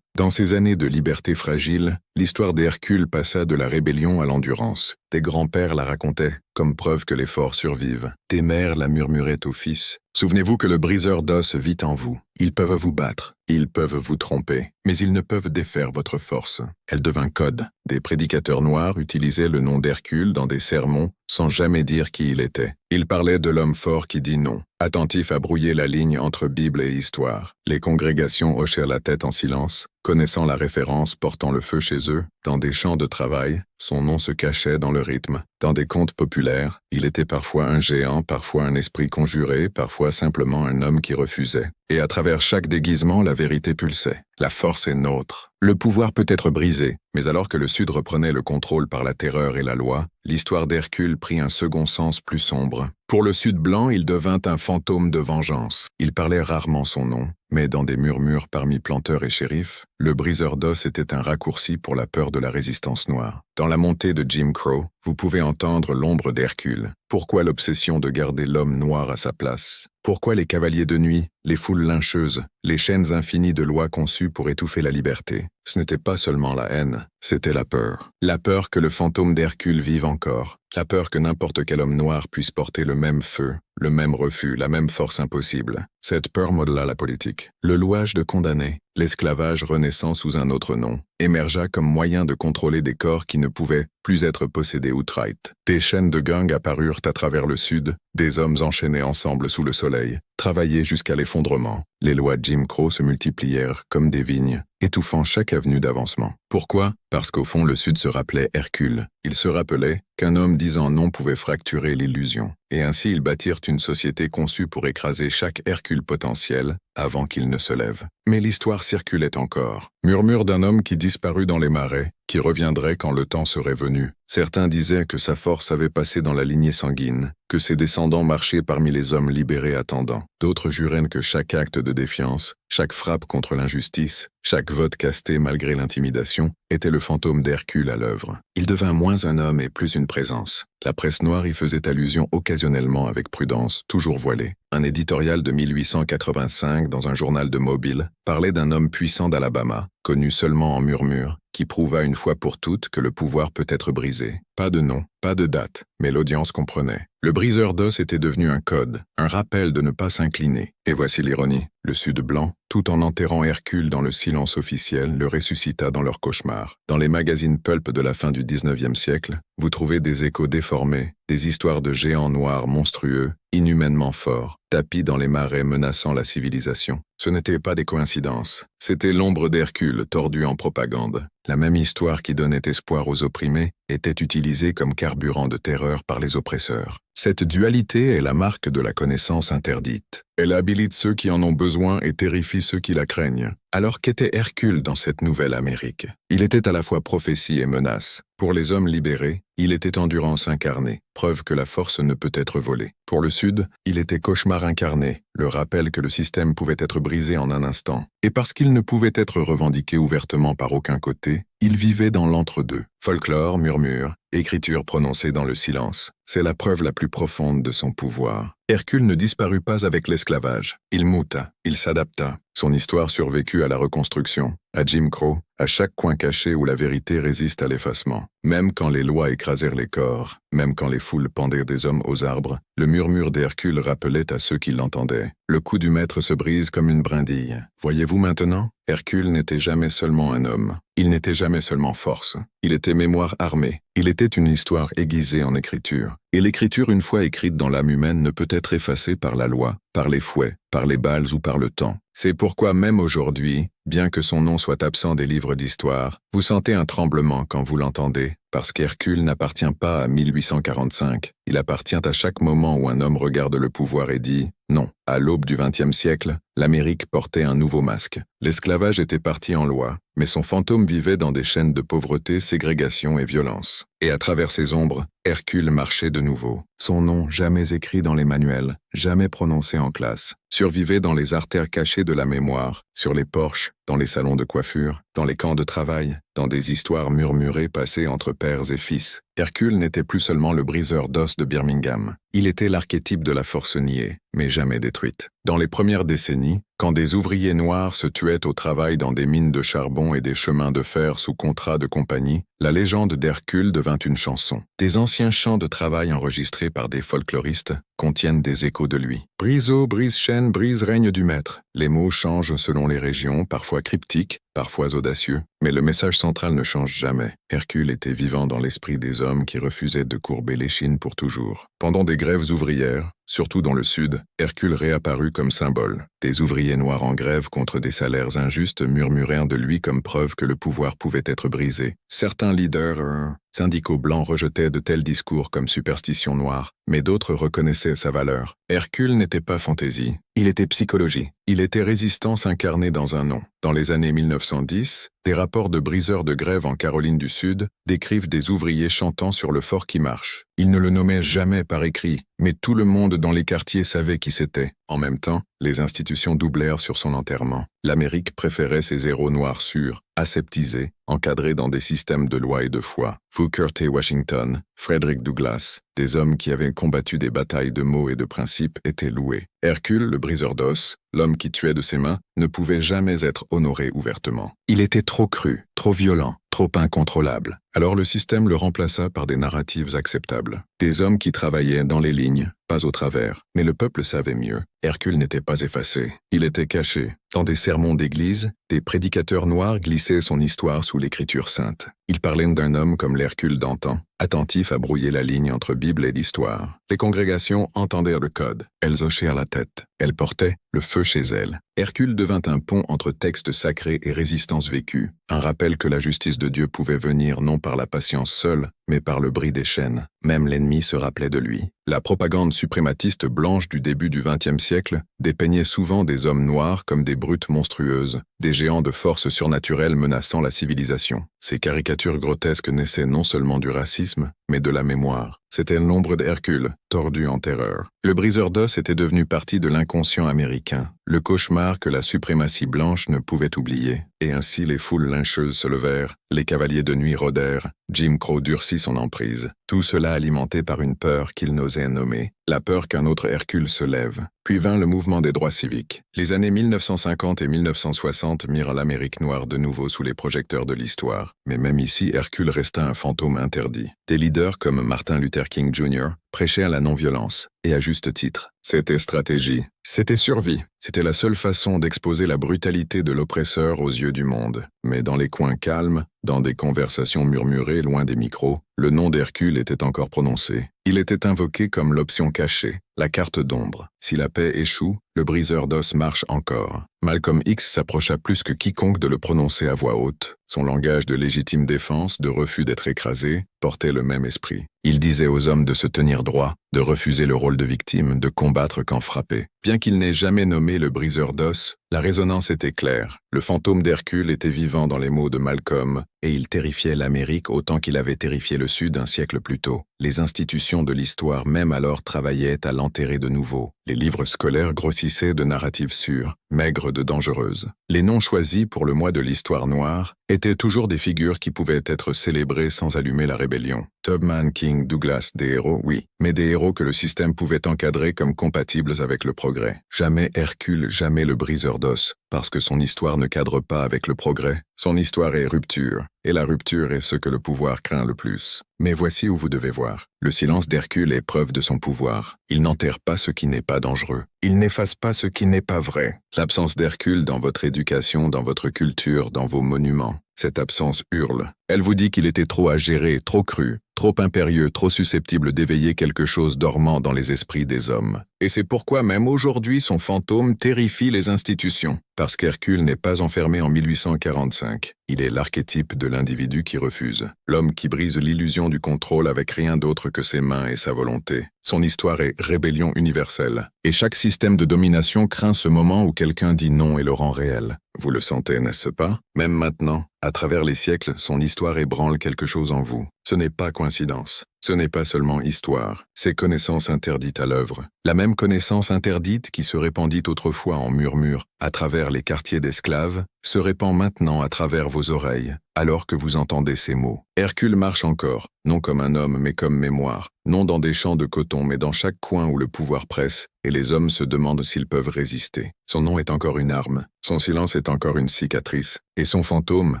dans ces années de liberté fragile, l'histoire d'Hercule passa de la rébellion à l'endurance. Des grands-pères la racontaient, comme preuve que les forts survivent. Des mères la murmuraient aux fils. Souvenez-vous que le briseur d'os vit en vous. Ils peuvent vous battre, ils peuvent vous tromper, mais ils ne peuvent défaire votre force. Elle devint code. Des prédicateurs noirs utilisaient le nom d'Hercule dans des sermons sans jamais dire qui il était. Ils parlaient de l'homme fort qui dit non, attentif à brouiller la ligne entre Bible et histoire. Les congrégations hochèrent la tête en silence, connaissant la référence portant le feu chez eux. Dans des champs de travail, son nom se cachait dans le rythme. Dans des contes populaires, il était parfois un géant, parfois un esprit conjuré, parfois simplement un homme qui refusait. Et à travers chaque déguisement, la vérité pulsait. La force est nôtre. Le pouvoir peut être brisé, mais alors que le Sud reprenait le contrôle par la terreur et la loi, l'histoire d'Hercule prit un second sens plus sombre. Pour le Sud blanc, il devint un fantôme de vengeance. Il parlait rarement son nom, mais dans des murmures parmi planteurs et shérifs, le briseur d'os était un raccourci pour la peur de la résistance noire. Dans la montée de Jim Crow, vous pouvez entendre l'ombre d'Hercule. Pourquoi l'obsession de garder l'homme noir à sa place? Pourquoi les cavaliers de nuit, les foules lyncheuses, les chaînes infinies de lois conçues pour étouffer la liberté? Ce n'était pas seulement la haine, c'était la peur. La peur que le fantôme d'Hercule vive encore. La peur que n'importe quel homme noir puisse porter le même feu, le même refus, la même force impossible. Cette peur modela la politique. Le louage de condamnés, l'esclavage renaissant sous un autre nom, émergea comme moyen de contrôler des corps qui ne pouvaient plus être possédés outright. Des chaînes de gangs apparurent à travers le Sud, des hommes enchaînés ensemble sous le soleil, travaillés jusqu'à l'effondrement. Les lois Jim Crow se multiplièrent comme des vignes, étouffant chaque avenue d'avancement. Pourquoi? Parce qu'au fond le Sud se rappelait Hercule. Il se rappelait qu'un homme disant non pouvait fracturer l'illusion. Et ainsi ils bâtirent une société conçue pour écraser chaque Hercule potentiel avant qu'il ne se lève. Mais l'histoire circulait encore. Murmure d'un homme qui disparut dans les marais, qui reviendrait quand le temps serait venu. Certains disaient que sa force avait passé dans la lignée sanguine, que ses descendants marchaient parmi les hommes libérés attendants. D'autres juraient que chaque acte de défiance, chaque frappe contre l'injustice, chaque vote casté malgré l'intimidation, était le fantôme d'Hercule à l'œuvre. Il devint moins un homme et plus une présence. La presse noire y faisait allusion occasionnellement avec prudence, toujours voilée. Un éditorial de 1885 dans un journal de Mobile parlait d'un homme puissant d'Alabama, connu seulement en murmures, qui prouva une fois pour toutes que le pouvoir peut être brisé. Pas de nom, pas de date, mais l'audience comprenait. Le briseur d'os était devenu un code, un rappel de ne pas s'incliner. Et voici l'ironie. Le Sud blanc, tout en enterrant Hercule dans le silence officiel, le ressuscita dans leur cauchemar. Dans les magazines pulp de la fin du 19e siècle, vous trouvez des échos déformés, des histoires de géants noirs monstrueux, inhumainement forts, tapis dans les marais menaçant la civilisation. Ce n'étaient pas des coïncidences. C'était l'ombre d'Hercule tordue en propagande. La même histoire qui donnait espoir aux opprimés était utilisée comme carburant de terreur par les oppresseurs. Cette dualité est la marque de la connaissance interdite. Elle habilite ceux qui en ont besoin et terrifie ceux qui la craignent. Alors qu'était Hercule dans cette nouvelle Amérique? Il était à la fois prophétie et menace. Pour les hommes libérés, il était endurance incarnée, preuve que la force ne peut être volée. Pour le Sud, il était cauchemar incarné, le rappel que le système pouvait être brisé en un instant. Et parce qu'il ne pouvait être revendiqué ouvertement par aucun côté, il vivait dans l'entre-deux. Folklore, murmure, écriture prononcée dans le silence. C'est la preuve la plus profonde de son pouvoir. Hercule ne disparut pas avec l'esclavage. Il muta, il s'adapta. Son histoire survécut à la reconstruction, à Jim Crow, à chaque coin caché où la vérité résiste à l'effacement. Même quand les lois écrasèrent les corps, même quand les foules pendaient des hommes aux arbres, le murmure d'Hercule rappelait à ceux qui l'entendaient. Le cou du maître se brise comme une brindille. Voyez-vous maintenant? Hercule n'était jamais seulement un homme. Il n'était jamais seulement force. Il était mémoire armée. Il était une histoire aiguisée en écriture. Et l'écriture, une fois écrite dans l'âme humaine, ne peut être effacée par la loi, par les fouets, par les balles ou par le temps. C'est pourquoi même aujourd'hui, bien que son nom soit absent des livres d'histoire, vous sentez un tremblement quand vous l'entendez, parce qu'Hercule n'appartient pas à 1845. Il appartient à chaque moment où un homme regarde le pouvoir et dit « Non ». À l'aube du XXe siècle, l'Amérique portait un nouveau masque. L'esclavage était parti en loi, mais son fantôme vivait dans des chaînes de pauvreté, ségrégation et violence. Et à travers ces ombres, Hercule marchait de nouveau. Son nom, jamais écrit dans les manuels, jamais prononcé en classe, survivait dans les artères cachées de la mémoire, sur les porches, dans les salons de coiffure, dans les camps de travail, dans des histoires murmurées passées entre pères et fils. Hercule n'était plus seulement le briseur d'os de Birmingham. Il était l'archétype de la force niée, mais jamais détruite. Dans les premières décennies, quand des ouvriers noirs se tuaient au travail dans des mines de charbon et des chemins de fer sous contrat de compagnie, la légende d'Hercule devint une chanson. Des anciens chants de travail enregistrés par des folkloristes contiennent des échos de lui. Brise-eau, brise-chaîne, brise règne du maître. Les mots changent selon les régions, parfois cryptiques, parfois audacieux, mais le message central ne change jamais. Hercule était vivant dans l'esprit des hommes qui refusaient de courber l'échine pour toujours. Pendant des grèves ouvrières, surtout dans le Sud, Hercule réapparut comme symbole. Des ouvriers noirs en grève contre des salaires injustes murmurèrent de lui comme preuve que le pouvoir pouvait être brisé. Certains leaders syndicaux blancs rejetaient de tels discours comme superstition noire, mais d'autres reconnaissaient sa valeur. Hercule n'était pas fantaisie, il était psychologie. Il était résistance incarnée dans un nom. Dans les années 1910, des rapports de briseurs de grève en Caroline du Sud décrivent des ouvriers chantant sur le fort qui marche. Il ne le nommait jamais par écrit, mais tout le monde dans les quartiers savait qui c'était. En même temps, les institutions doublèrent sur son enterrement. L'Amérique préférait ses héros noirs sûrs, aseptisés, encadrés dans des systèmes de loi et de foi. Booker T. Washington, Frederick Douglass, des hommes qui avaient combattu des batailles de mots et de principes, étaient loués. Hercule, le briseur d'os, l'homme qui tuait de ses mains, ne pouvait jamais être honoré ouvertement. Il était trop cru, trop violent, trop incontrôlable. Alors le système le remplaça par des narratives acceptables. Des hommes qui travaillaient dans les lignes, pas au travers. Mais le peuple savait mieux. Hercule n'était pas effacé. Il était caché. Dans des sermons d'église, des prédicateurs noirs glissaient son histoire sous l'écriture sainte. Ils parlaient d'un homme comme l'Hercule d'antan, attentif à brouiller la ligne entre Bible et l'histoire. Les congrégations entendirent le code. Elles hochèrent la tête. Elles portaient le feu chez elles. Hercule devint un pont entre textes sacrés et résistance vécue. Un rappel que la justice de Dieu pouvait venir non par la patience seule, mais par le bris des chaînes. Même l'ennemi se rappelait de lui. La propagande suprématiste blanche du début du XXe siècle dépeignait souvent des hommes noirs comme des brutes monstrueuses, des géants de force surnaturelle menaçant la civilisation. Ces caricatures grotesques naissaient non seulement du racisme, mais de la mémoire. C'était l'ombre d'Hercule, tordu en terreur. Le briseur d'os était devenu partie de l'inconscient américain, le cauchemar que la suprématie blanche ne pouvait oublier. Et ainsi les foules lyncheuses se levèrent, les cavaliers de nuit rôdèrent, Jim Crow durcit son emprise. Tout cela alimenté par une peur qu'il n'osait nommer, la peur qu'un autre Hercule se lève. Puis vint le mouvement des droits civiques. Les années 1950 et 1960 mirent l'Amérique noire de nouveau sous les projecteurs de l'histoire. Mais même ici, Hercule resta un fantôme interdit. Des leaders comme Martin Luther King Jr. prêchait à la non-violence, et à juste titre. C'était stratégie, c'était survie, c'était la seule façon d'exposer la brutalité de l'oppresseur aux yeux du monde. Mais dans les coins calmes, dans des conversations murmurées loin des micros, le nom d'Hercule était encore prononcé. Il était invoqué comme l'option cachée, la carte d'ombre. Si la paix échoue, le briseur d'os marche encore. Malcolm X s'approcha plus que quiconque de le prononcer à voix haute. Son langage de légitime défense, de refus d'être écrasé, portait le même esprit. Il disait aux hommes de se tenir droit, de refuser le rôle de victime, de combattre quand frappé. Bien qu'il n'ait jamais nommé le briseur d'os, la résonance était claire. Le fantôme d'Hercule était vivant dans les mots de Malcolm, et il terrifiait l'Amérique autant qu'il avait terrifié le Sud un siècle plus tôt. Les institutions de l'histoire même alors travaillaient à l'enterrer de nouveau. Les livres scolaires grossissaient de narratives sûres, maigres de dangereuses. Les noms choisis pour le mois de l'histoire noire étaient toujours des figures qui pouvaient être célébrées sans allumer la rébellion. Tubman, King, Douglass, des héros, oui, mais des héros que le système pouvait encadrer comme compatibles avec le progrès. Jamais Hercule, jamais le briseur d'os, parce que son histoire ne cadre pas avec le progrès. Son histoire est rupture, et la rupture est ce que le pouvoir craint le plus. Mais voici où vous devez voir. Le silence d'Hercule est preuve de son pouvoir. Il n'enterre pas ce qui n'est pas dangereux. Il n'efface pas ce qui n'est pas vrai. L'absence d'Hercule dans votre éducation, dans votre culture, dans vos monuments, cette absence hurle. Elle vous dit qu'il était trop à gérer, trop cru, trop impérieux, trop susceptible d'éveiller quelque chose dormant dans les esprits des hommes. Et c'est pourquoi même aujourd'hui son fantôme terrifie les institutions. Parce qu'Hercule n'est pas enfermé en 1845. Il est l'archétype de l'individu qui refuse. L'homme qui brise l'illusion du contrôle avec rien d'autre que ses mains et sa volonté. Son histoire est rébellion universelle. Et chaque système de domination craint ce moment où quelqu'un dit non et le rend réel. Vous le sentez, n'est-ce pas? Même maintenant, à travers les siècles, son histoire ébranle quelque chose en vous. Ce n'est pas coïncidence. Ce n'est pas seulement histoire, c'est connaissance interdite à l'œuvre. La même connaissance interdite qui se répandit autrefois en murmures à travers les quartiers d'esclaves, se répand maintenant à travers vos oreilles, alors que vous entendez ces mots. Hercule marche encore, non comme un homme mais comme mémoire, non dans des champs de coton mais dans chaque coin où le pouvoir presse, et les hommes se demandent s'ils peuvent résister. Son nom est encore une arme, son silence est encore une cicatrice, et son fantôme,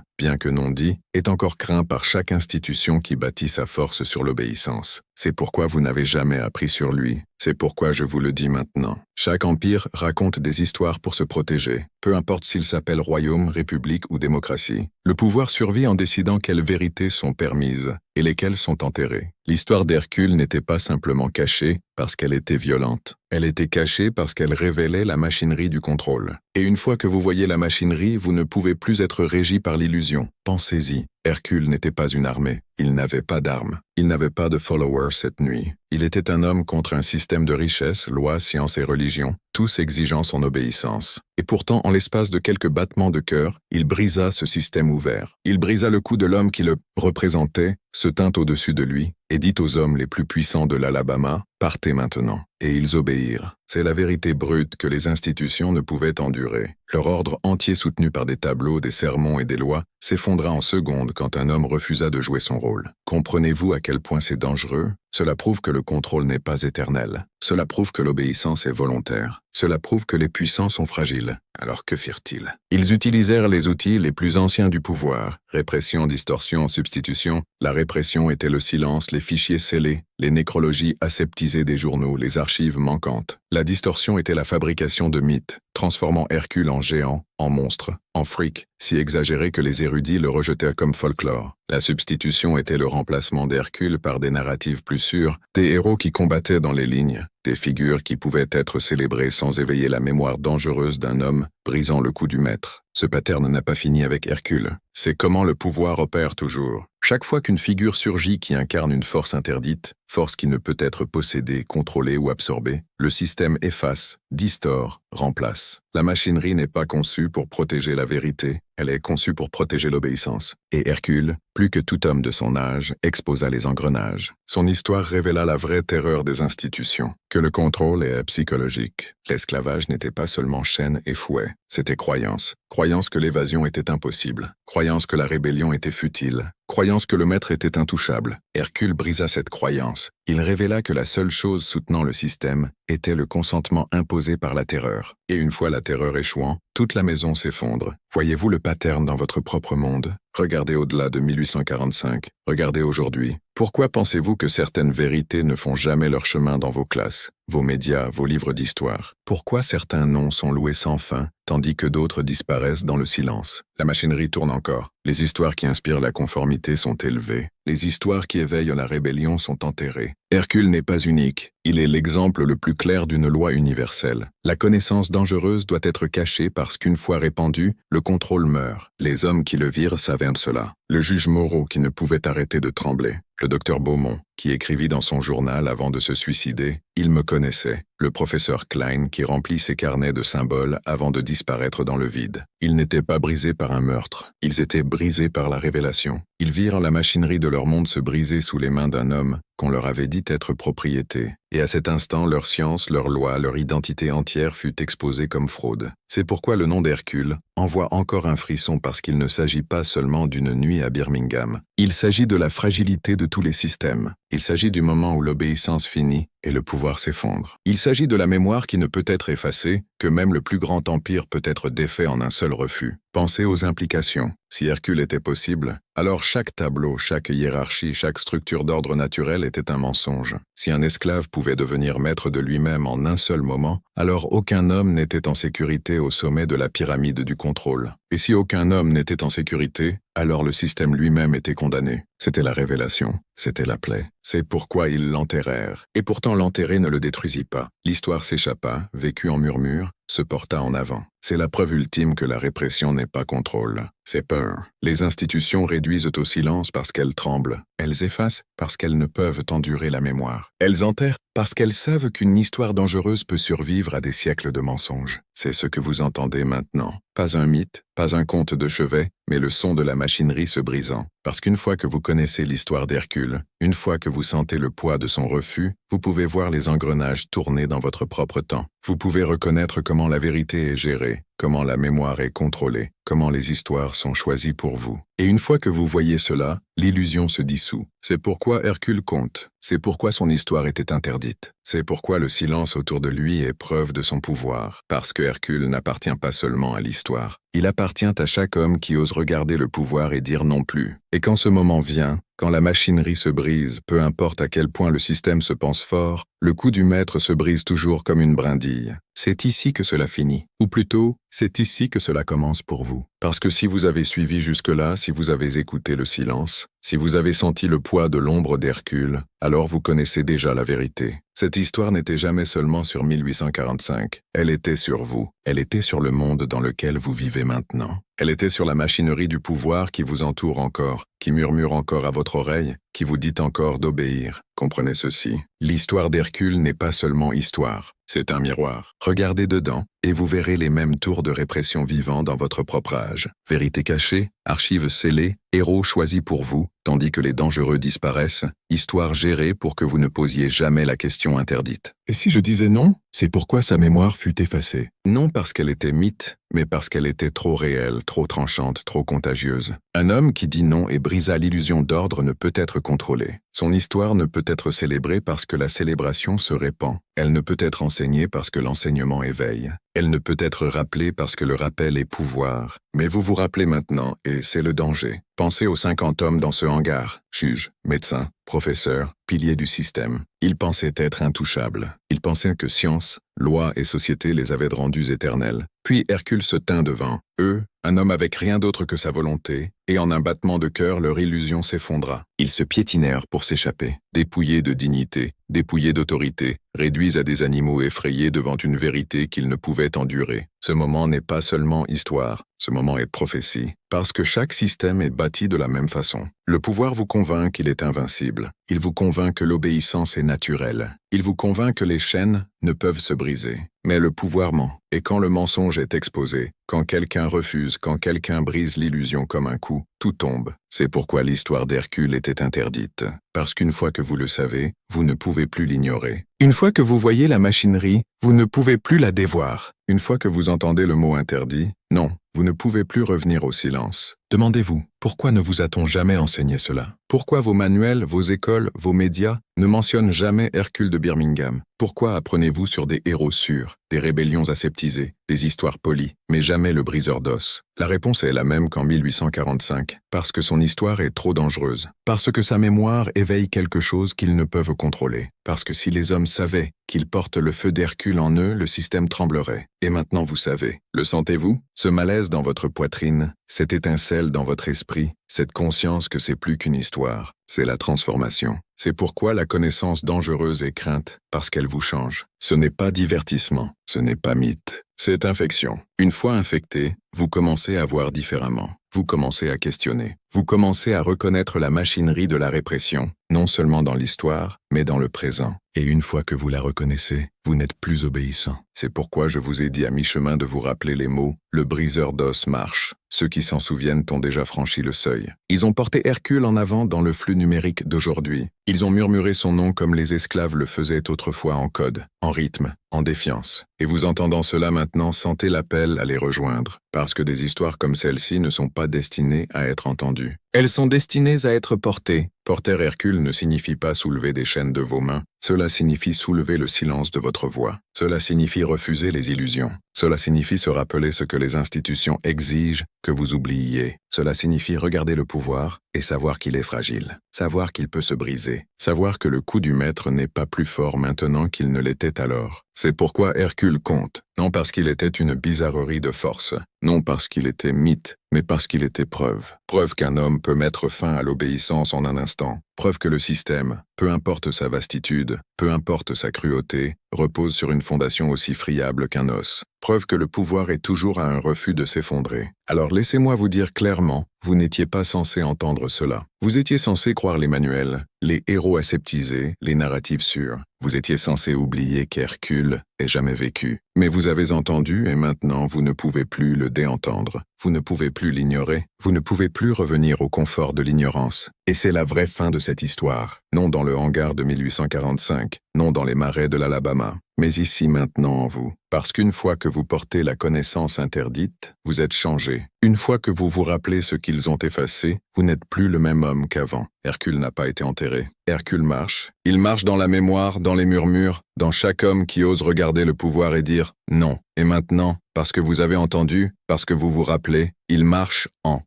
bien que non dit, est encore craint par chaque institution qui bâtit sa force sur l'obéissance. C'est pourquoi vous n'avez jamais appris sur lui. C'est pourquoi je vous le dis maintenant. Chaque empire raconte des histoires pour se protéger, peu importe s'il s'appelle royaume, république ou démocratie. Le pouvoir survit en décidant quelles vérités sont permises et lesquelles sont enterrées. L'histoire d'Hercule n'était pas simplement cachée parce qu'elle était violente. Elle était cachée parce qu'elle révélait la machinerie du contrôle. Et une fois que vous voyez la machinerie, vous ne pouvez plus être régi par l'illusion. Pensez-y. Hercule n'était pas une armée. Il n'avait pas d'armes. Il n'avait pas de followers cette nuit. Il était un homme contre un système de richesse, loi, science et religion, tous exigeant son obéissance. Et pourtant, en l'espace de quelques battements de cœur, il brisa ce système ouvert. Il brisa le cou de l'homme qui le représentait, se tint au-dessus de lui, et dit aux hommes les plus puissants de l'Alabama, « Partez maintenant ». Et ils obéirent. C'est la vérité brute que les institutions ne pouvaient endurer. Leur ordre entier soutenu par des tableaux, des sermons et des lois s'effondra en secondes quand un homme refusa de jouer son rôle. Comprenez-vous à quel point c'est dangereux? Cela prouve que le contrôle n'est pas éternel. Cela prouve que l'obéissance est volontaire. Cela prouve que les puissants sont fragiles. Alors que firent-ils? Ils utilisèrent les outils les plus anciens du pouvoir. Répression, distorsion, substitution. La répression était le silence, les fichiers scellés, les nécrologies aseptisées des journaux, les archives manquantes. La distorsion était la fabrication de mythes, transformant Hercule en géant, en monstre, en freak, si exagéré que les érudits le rejetèrent comme folklore. La substitution était le remplacement d'Hercule par des narratives plus sûres, des héros qui combattaient dans les lignes, des figures qui pouvaient être célébrées sans éveiller la mémoire dangereuse d'un homme brisant le cou du maître. Ce pattern n'a pas fini avec Hercule. C'est comment le pouvoir opère toujours. Chaque fois qu'une figure surgit qui incarne une force interdite, force qui ne peut être possédée, contrôlée ou absorbée, le système efface, distord, remplace. La machinerie n'est pas conçue pour protéger la vérité, elle est conçue pour protéger l'obéissance. Et Hercule, plus que tout homme de son âge, exposa les engrenages. Son histoire révéla la vraie terreur des institutions, que le contrôle est psychologique. L'esclavage n'était pas seulement chaîne et fouet, c'était croyance. Croyance que l'évasion était impossible, croyance que la rébellion était futile, croyance que le maître était intouchable. Hercule brisa cette croyance. Il révéla que la seule chose soutenant le système était le consentement imposé par la terreur. Et une fois la terreur échouant, toute la maison s'effondre. Voyez-vous le pattern dans votre propre monde? Regardez au-delà de 1845, regardez aujourd'hui. Pourquoi pensez-vous que certaines vérités ne font jamais leur chemin dans vos classes, vos médias, vos livres d'histoire? Pourquoi certains noms sont loués sans fin, tandis que d'autres disparaissent dans le silence? La machinerie tourne encore. Les histoires qui inspirent la conformité sont élevées. Les histoires qui éveillent la rébellion sont enterrées. Hercule n'est pas unique. Il est l'exemple le plus clair d'une loi universelle. La connaissance dangereuse doit être cachée parce qu'une fois répandue, le contrôle meurt. Les hommes qui le virent savèrent cela. Le juge Moreau qui ne pouvait arrêter de trembler. Le docteur Beaumont qui écrivit dans son journal avant de se suicider « Il me connaissait ». Le professeur Klein qui remplit ses carnets de symboles avant de disparaître dans le vide. Ils n'étaient pas brisés par un meurtre. Ils étaient brisés par la révélation. Ils virent la machinerie de leur monde se briser sous les mains d'un homme qu'on leur avait dit être propriété. Et à cet instant, leur science, leur loi, leur identité entière fut exposée comme fraude. C'est pourquoi le nom d'Hercule envoie encore un frisson parce qu'il ne s'agit pas seulement d'une nuit à Birmingham. Il s'agit de la fragilité de tous les systèmes. Il s'agit du moment où l'obéissance finit et le pouvoir s'effondre. Il s'agit de la mémoire qui ne peut être effacée, que même le plus grand empire peut être défait en un seul refus. Pensez aux implications. Si Hercule était possible, alors chaque tableau, chaque hiérarchie, chaque structure d'ordre naturel était un mensonge. Si un esclave pouvait devenir maître de lui-même en un seul moment, alors aucun homme n'était en sécurité au sommet de la pyramide du contrôle. Et si aucun homme n'était en sécurité, alors le système lui-même était condamné. C'était la révélation, c'était la plaie. C'est pourquoi ils l'enterrèrent. Et pourtant l'enterrer ne le détruisit pas. L'histoire s'échappa, vécut en murmure, se porta en avant. C'est la preuve ultime que la répression n'est pas contrôle, c'est peur. Les institutions réduisent au silence parce qu'elles tremblent. Elles effacent parce qu'elles ne peuvent endurer la mémoire. Elles enterrent parce qu'elles savent qu'une histoire dangereuse peut survivre à des siècles de mensonges. C'est ce que vous entendez maintenant. Pas un mythe, pas un conte de chevet, mais le son de la machinerie se brisant. Parce qu'une fois que vous connaissez l'histoire d'Hercule, une fois que vous sentez le poids de son refus, vous pouvez voir les engrenages tourner dans votre propre temps. Vous pouvez reconnaître comment la vérité est gérée, comment la mémoire est contrôlée, comment les histoires sont choisies pour vous. Et une fois que vous voyez cela, l'illusion se dissout. C'est pourquoi Hercule compte. C'est pourquoi son histoire était interdite. C'est pourquoi le silence autour de lui est preuve de son pouvoir. Parce que Hercule n'appartient pas seulement à l'histoire. Il appartient à chaque homme qui ose regarder le pouvoir et dire non plus. Et quand ce moment vient, quand la machinerie se brise, peu importe à quel point le système se pense fort, le cou du maître se brise toujours comme une brindille. C'est ici que cela finit. Ou plutôt, c'est ici que cela commence pour vous. Parce que si vous avez suivi jusque-là, si vous avez écouté le silence, si vous avez senti le poids de l'ombre d'Hercule, alors vous connaissez déjà la vérité. Cette histoire n'était jamais seulement sur 1845. Elle était sur vous. Elle était sur le monde dans lequel vous vivez maintenant. Elle était sur la machinerie du pouvoir qui vous entoure encore, qui murmure encore à votre oreille, qui vous dit encore d'obéir. Comprenez ceci. L'histoire d'Hercule n'est pas seulement histoire. C'est un miroir. Regardez dedans, et vous verrez les mêmes tours de répression vivant dans votre propre âge. Vérité cachée, archives scellées, héros choisis pour vous, tandis que les dangereux disparaissent, histoire gérée pour que vous ne posiez jamais la question interdite. Et si je disais non, c'est pourquoi sa mémoire fut effacée. Non parce qu'elle était mythe, mais parce qu'elle était trop réelle, trop tranchante, trop contagieuse. Un homme qui dit non et brisa l'illusion d'ordre ne peut être contrôlé. Son histoire ne peut être célébrée parce que la célébration se répand. Elle ne peut être enseignée parce que l'enseignement éveille. Elle ne peut être rappelée parce que le rappel est pouvoir. Mais vous vous rappelez maintenant, et c'est le danger. Pensez aux 50 hommes dans ce hangar. Juges, médecins, professeurs, piliers du système. Ils pensaient être intouchables. Ils pensaient que science, loi et société les avaient rendus éternels. Puis Hercule se tint devant eux, un homme avec rien d'autre que sa volonté, et en un battement de cœur leur illusion s'effondra. Ils se piétinèrent pour s'échapper, dépouillés de dignité, dépouillés d'autorité, réduits à des animaux effrayés devant une vérité qu'ils ne pouvaient endurer. Ce moment n'est pas seulement histoire, ce moment est prophétie, parce que chaque système est bâti de la même façon. Le pouvoir vous convainc qu'il est invincible. Il vous convainc que l'obéissance est naturelle. Il vous convainc que les chaînes ne peuvent se briser. Mais le pouvoir ment, et quand le mensonge est exposé, quand quelqu'un refuse, quand quelqu'un brise l'illusion comme un coup, tout tombe. C'est pourquoi l'histoire d'Hercule était interdite. Parce qu'une fois que vous le savez, vous ne pouvez plus l'ignorer. Une fois que vous voyez la machinerie, vous ne pouvez plus la dévoir. Une fois que vous entendez le mot interdit, non, vous ne pouvez plus revenir au silence. Demandez-vous, pourquoi ne vous a-t-on jamais enseigné cela? Pourquoi vos manuels, vos écoles, vos médias ne mentionnent jamais Hercule de Birmingham? Pourquoi apprenez-vous sur des héros sûrs, des rébellions aseptisées, des histoires polies, mais jamais le briseur d'os? La réponse est la même qu'en 1845, parce que son histoire est trop dangereuse, parce que sa mémoire éveille quelque chose qu'ils ne peuvent contrôler, parce que si les hommes savaient qu'ils portent le feu d'Hercule en eux, le système tremblerait. Et maintenant vous savez. Le sentez-vous? Ce malaise dans votre poitrine, cette étincelle dans votre esprit, cette conscience que c'est plus qu'une histoire, c'est la transformation. C'est pourquoi la connaissance dangereuse est crainte, parce qu'elle vous change. Ce n'est pas divertissement, ce n'est pas mythe, c'est infection. Une fois infecté, vous commencez à voir différemment. Vous commencez à questionner. Vous commencez à reconnaître la machinerie de la répression, non seulement dans l'histoire, mais dans le présent. Et une fois que vous la reconnaissez, vous n'êtes plus obéissant. C'est pourquoi je vous ai dit à mi-chemin de vous rappeler les mots « Le briseur d'os marche ». Ceux qui s'en souviennent ont déjà franchi le seuil. Ils ont porté Hercule en avant dans le flux numérique d'aujourd'hui. Ils ont murmuré son nom comme les esclaves le faisaient autrefois en code, en rythme, en défiance. Et vous entendant cela maintenant, sentez l'appel à les rejoindre, parce que des histoires comme celle-ci ne sont pas destinées à être entendues. Elles sont destinées à être portées. Porter Hercule ne signifie pas soulever des chaînes de vos mains. Cela signifie soulever le silence de votre voix. Cela signifie refuser les illusions. Cela signifie se rappeler ce que les institutions exigent que vous oubliez. Cela signifie regarder le pouvoir et savoir qu'il est fragile. Savoir qu'il peut se briser. Savoir que le coup du maître n'est pas plus fort maintenant qu'il ne l'était alors. C'est pourquoi Hercule compte. Non parce qu'il était une bizarrerie de force. Non parce qu'il était mythe, mais parce qu'il était preuve. Preuve qu'un homme peut mettre fin à l'obéissance en un instant. Preuve que le système, peu importe sa vastitude, peu importe sa cruauté, repose sur une fondation aussi friable qu'un os. Preuve que le pouvoir est toujours à un refus de s'effondrer. Alors laissez-moi vous dire clairement, vous n'étiez pas censé entendre cela. Vous étiez censé croire les manuels, les héros aseptisés, les narratifs sûrs. Vous étiez censé oublier qu'Hercule ait jamais vécu. Mais vous avez entendu et maintenant vous ne pouvez plus le déentendre. Vous ne pouvez plus l'ignorer. Vous ne pouvez plus revenir au confort de l'ignorance. Et c'est la vraie fin de cette histoire. Non dans le hangar de 1845, non dans les marais de l'Alabama, mais ici maintenant en vous. Parce qu'une fois que vous portez la connaissance interdite, vous êtes changé. Une fois que vous vous rappelez ce qu'ils ont effacé, vous n'êtes plus le même homme qu'avant. Hercule n'a pas été enterré. Hercule marche. Il marche dans la mémoire, dans les murmures, dans chaque homme qui ose regarder le pouvoir et dire « non ». Et maintenant, parce que vous avez entendu, parce que vous vous rappelez, il marche en